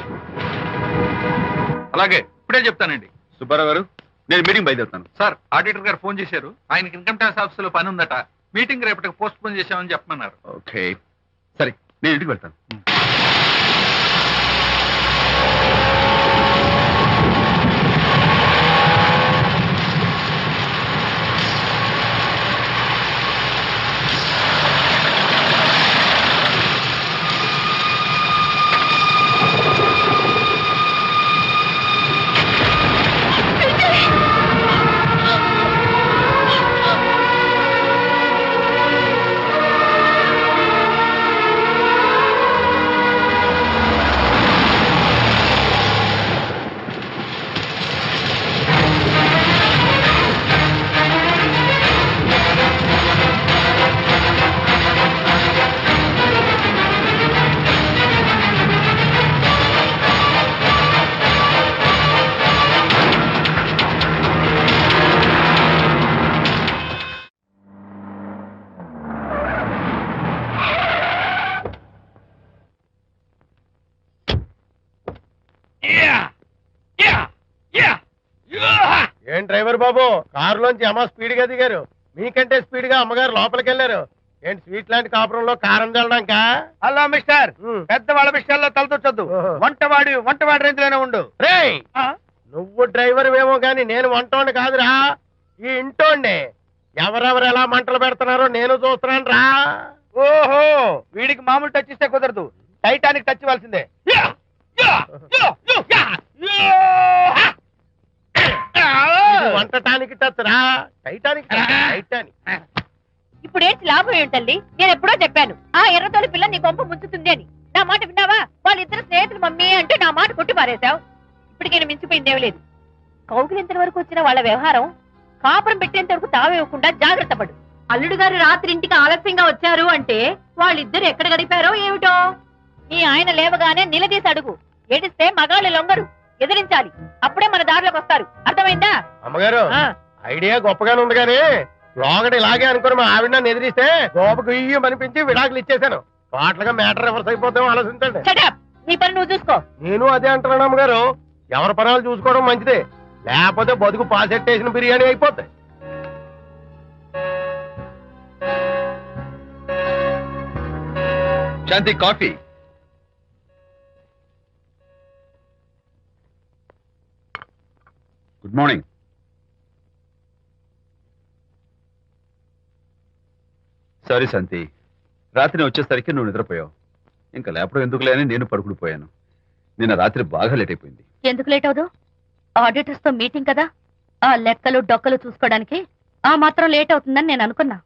అలాగే, ఇప్పుడే చెప్తానండి. సుబ్బారావు గారు, నేను మీటింగ్ బయలుదేరుతాను. సార్, ఆడిటర్ గారు ఫోన్ చేశారు, ఆయనకి ఇన్కమ్ ట్యాక్స్ ఆఫీస్ లో పని ఉందట, మీటింగ్ రేపటికి పోస్ట్ పోన్ చేశామని చెప్పమన్నారు. ఓకే, సరే, నేను ఇంటికి వెళ్తాను. ఏం డ్రైవర్ బాబు, కారులోంచి అమ్మ స్పీడ్ గా దిగారు, మీకంటే స్పీడ్ గా అమ్మగారు లోపలికి వెళ్ళారు. ఏంటి స్వీట్ లాంటి కాపురంలో కారం చల్లడానికా? హలో మిస్టర్, పెద్దవాళ్ళ విషయాల్లో తలదొచ్చొద్దు. వంటవాడి రేంజ్ లోనే ఉండు. రేయ్, నువ్వు డ్రైవర్ ఏమో గాని నేను వంటోండి కాదురా, ఈ ఇంటోండి. ఎవరెవరు ఎలా మంటలు పెడుతున్నారో నేను చూస్తున్నాను రా. ఓహో, వీడికి మామూలు టచ్ ఇస్తే కుదరదు, టైటానిక్ టచ్ ఇవ్వాల్సిందే. ఇది వంటటానికి టచ్ రా, టైటానిక్ టైటానిక్. ఇప్పుడేంటి లాభం ఏంటల్లి? నేను ఎప్పుడో చెప్పాను ఆ ఎర్రతోలి పిల్ల నీ కొంప ముంచుతుంది అని. నా మాట విన్నావా? వాళ్ళిద్దరు స్నేహితులు మమ్మీ అంటే నా మాట కొట్టి పారేశావు. ఇప్పటికైనా మించిపోయిందేం లేదు. కౌగిలింత వరకు వచ్చిన వాళ్ళ వ్యవహారం కాపురం పెట్టేంత వరకు తావేయకుండా జాగ్రత్త పడు. అల్లుడు గారు రాత్రి ఇంటికి ఆలస్యంగా వచ్చారు అంటే వాళ్ళిద్దరు ఎక్కడ గడిపారో ఏమిటో. నీ ఆయన లేవగానే నిలదీసి అడుగు. ఏడిస్తే మగాళ్ళు లొంగరు, ఎదిరించాలి. అప్పుడే మన దారిలోకి వస్తారు. అర్థమైందా? అమ్మగారు, ఐడియా గొప్పగానే ఉంది కానీ లోగడి ఇలాగే అనుకుని మా ఆవిడ నన్ను ఎదిరిస్తే గోపకు ఇయ్యం అనిపించి విడాకులు ఇచ్చేశాను. పాటలుగా మ్యాటర్ రివర్స్ అయిపోతాం ఆలోచించండి. షటప్! నీ పని నువ్వు చూసుకో. నేను అదే అంటున్నాను అమ్మగారు. ఎవరి పనాలు చూసుకోవడం మంచిదే, లేకపోతే బతుకు పాసెట్టేసిన బిర్యానీ అయిపోతాయి. శాంతి కాఫీ. Good morning. సారీ శాంతి, రాత్రి వచ్చేసరికి నువ్వు నిద్రపోయావు. ఇంకా లేపడం ఎందుకులే అని నేను పడుకుడిపోయాను. నిన్న రాత్రి బాగా లేట్ అయిపోయింది. ఎందుకు లేట్ అవదు? ఆడిటర్స్ తో మీటింగ్ కదా, ఆ లెక్కలు డొక్కలు చూసుకోవడానికి ఆ మాత్రం లేట్ అవుతుందని నేను అనుకున్నా.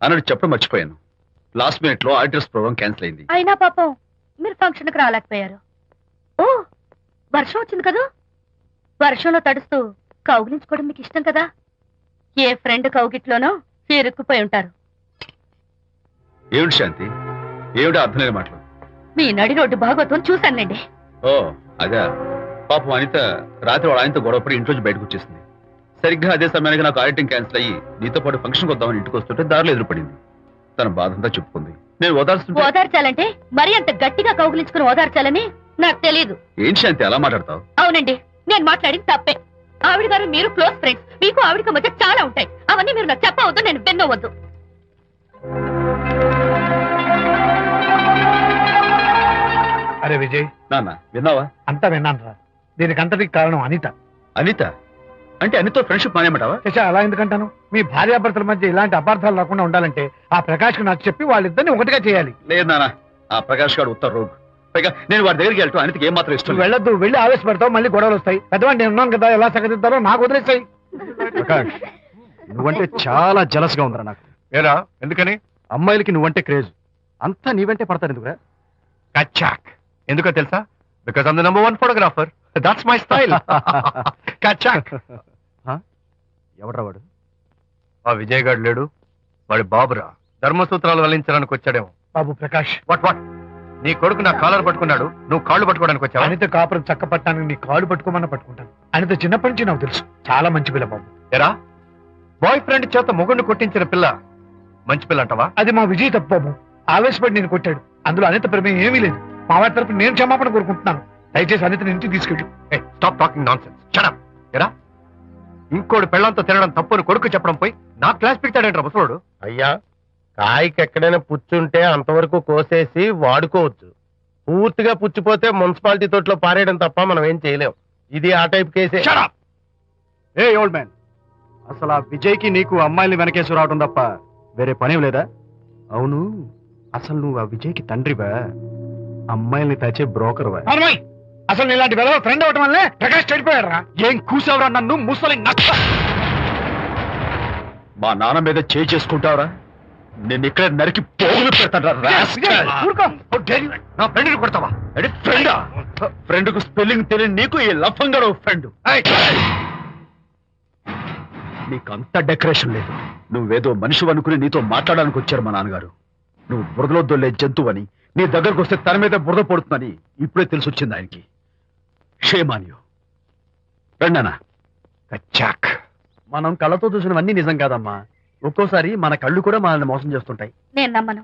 అన్నట్టు చెప్పడం మర్చిపోయాను. లాస్ట్ మినిట్ లో ఆడిటర్స్ ప్రోగ్రామ్ క్యాన్సిల్ అయింది. అయినా పాపం మీరు ఫంక్షన్ కి రాలేకపోయారు. ఓ, వర్షం వచ్చింది కదా, వర్షంలో తడుస్తూ కౌగిలించుకోవడం మీకు ఇష్టం కదా. ఏ ఫ్రెండ్ కౌగిట్లోనో ఇరుక్కుపోయి ఉంటారు. ఏమిటి శాంతి, ఏమిటి అర్థం లేని మాటలు? మీ నడి రోడ్డు భాగవతం చూశానండి. ఓ అదే, పాపం అనిత రాత్రి వాళ్ళ ఆయనతో గొడవపడి ఇంట్లోంచి బయటకు వచ్చేసింది. సరిగ్గా అదే సమయానికి నాకు ఆడిటింగ్ క్యాన్సిల్ అయ్యి నీతో పాటు ఫంక్షన్కి వద్దామని ఇంటికి వస్తుంటే దారిలో ఎదురుపడింది. తన బాధంతా చెప్పుకుంది. నేను ఓదార్చాలంటే మరీ అంత గట్టిగా కౌగిలించుకుని ఓదార్చాలని నాకు తెలియదు. ఏం శాంతి అలా మాట్లాడతావు? అవునండి, నేను మాట్లాడింది తప్పే. ఆవిడ గారు మీరు క్లోజ్ ఫ్రెండ్స్, మీకు ఆవిడకి మధ్య చాలా ఉంటాయి. అవన్నీ మీరు నాకు చెప్పవద్దు, నేను విన్నవద్దు. అరే విజయ్, నాన్న విన్నావా? అంతా విన్నాను రా. దీనికంతటికి కారణం అనిత. అనిత అంటే అనితో ఫ్రెండ్షిప్ మానేమంటావా? శశా, అలా ఎందుకంటాను? మీ భార్యాభర్తల మధ్య ఇలాంటి అపార్థాలు రాకుండా ఉండాలంటే ఆ ప్రకాష్ కు నాకు చెప్పి వాళ్ళిద్దరిని ఒకటిగా చేయాలి. లేదు నాన్న, ఆ ప్రకాష్ గారు ఉత్తర రోగ్. పైగా నేను వాడి దగ్గరికి వెళ్తాను, అనితకి ఏం మాత్రం ఇష్టం నువ్వు వెళ్ళొద్దు, వెళ్ళి ఆవేశపడతావు, మళ్ళీ గొడవలు వస్తాయి. పెద్దవాడిని నేను ఉన్నాను కదా, ఎలా సగదిద్దారో నాకు వదిలేస్తాయి. ప్రకాష్, నువ్వంటే చాలా జలస్ గా ఉందిరా నాకు. ఏరా ఎందుకని? అమ్మాయిలకి నువ్వంటే క్రేజ్, అంతా నీవంటే పడతారు ఎందుకురా? కచ్చాక్. ఎందుకో తెలుసా? Because I'm the number 1 photographer. That's my style. కచ్చాక్. ఎవడ్రా వాడు? ఆ విజయ్ గారు లేడు, వాడి బాబురా. ధర్మసూత్రాలు వల్లించడానికి వచ్చాడేమో. బాబు ప్రకాష్, వాట్ నీ కొడుకు నా కాలర్ పట్టుకున్నాడు, నువ్వు కాళ్ళు పట్టుకోవడానికి వచ్చావా? అనిత కాపురం చక్క పట్టడానికి నీ కాళ్ళు పట్టుకోమన్నా పట్టుకుంటాను. అనిత చిన్నప్పటి నుంచి నాకు తెలుసు, చాలా మంచి పిల్ల బాబు. ఎరా, బాయ్ ఫ్రెండ్ చేత మొగుడిని కొట్టించిన పిల్ల మంచి పిల్ల అంటావా? అది మా విజయ్ తప్పు బాబు. ఆవేశపడి నేను కొట్టాడు, అందులో అనిత ప్రమేయం ఏమీ లేదు. మా వారి తరపు నేను క్షమాపణ కోరుకుంటున్నాను. దయచేసి అనితని ఇంటికి తీసుకెళ్ళు. Stop talking non sense. Shut up. ఎరా, ఇంకోటి పెళ్ళంతో తినడం తప్పుని కొడుకు చెప్పడం పోయి నా క్లాస్ పిక్తాడేంట్రా ముసలోడు? అయ్యా, కాయకి ఎక్కడైనా పుచ్చుంటే అంతవరకు కోసేసి వాడుకోవచ్చు. పూర్తిగా పుచ్చిపోతే మున్సిపాలిటీ తోటలో పారేయడం తప్ప మనం ఏం చేయలేం. ఇది ఆ టైప్ కేసే. Shut up! ఏ ఓల్డ్ మ్యాన్, అసలు ఆ విజయ్కి నీకు అమ్మాయిల్ని వెనకేసి రావడం తప్ప వేరే పనేం లేదా? అవును, అసలు నువ్వు ఆ విజయ్కి తండ్రివా, అమ్మాయిల్ని తెచ్చే బ్రోకర్వా? అమ్మాయి, అసలు ఇలాంటి వెధవ ఫ్రెండ్ అవటం వల్లే ప్రకాష్ చెడిపోయాడు రా. ఏం కూసావురా నన్ను ముసలి నచ్చ? మా నాన్న మీద చేయి చేసుకుంటావరా? నేను ఇక్కడ నరికి పోగులు పెడతాను. ఊరుకో. నా ఫ్రెండ్ని కొడతావా? ఫ్రెండా? ఫ్రెండ్ కు స్పెల్లింగ్ తెలియని నీకు ఈ లఫంగా ఫ్రెండ్. నీకు అంత డెకరేషన్ లేదు. నువ్వేదో మనిషి అనుకుని నీతో మాట్లాడడానికి వచ్చారు మా నాన్నగారు. నువ్వు బురదలో దొల్లే జంతువు అని, నీ దగ్గరకు వస్తే తన మీద బురద పడుతుందని ఇప్పుడే తెలిసి వచ్చింది ఆయనకి. షేమాన్యు రండనా. కచ్చాక్. మనం కళ్ళతో చూసినవన్నీ నిజం కాదమ్మా. ఒక్కోసారి మన కళ్ళు కూడా మనల్ని మోసం చేస్తుంటాయి. నేను నమ్మను.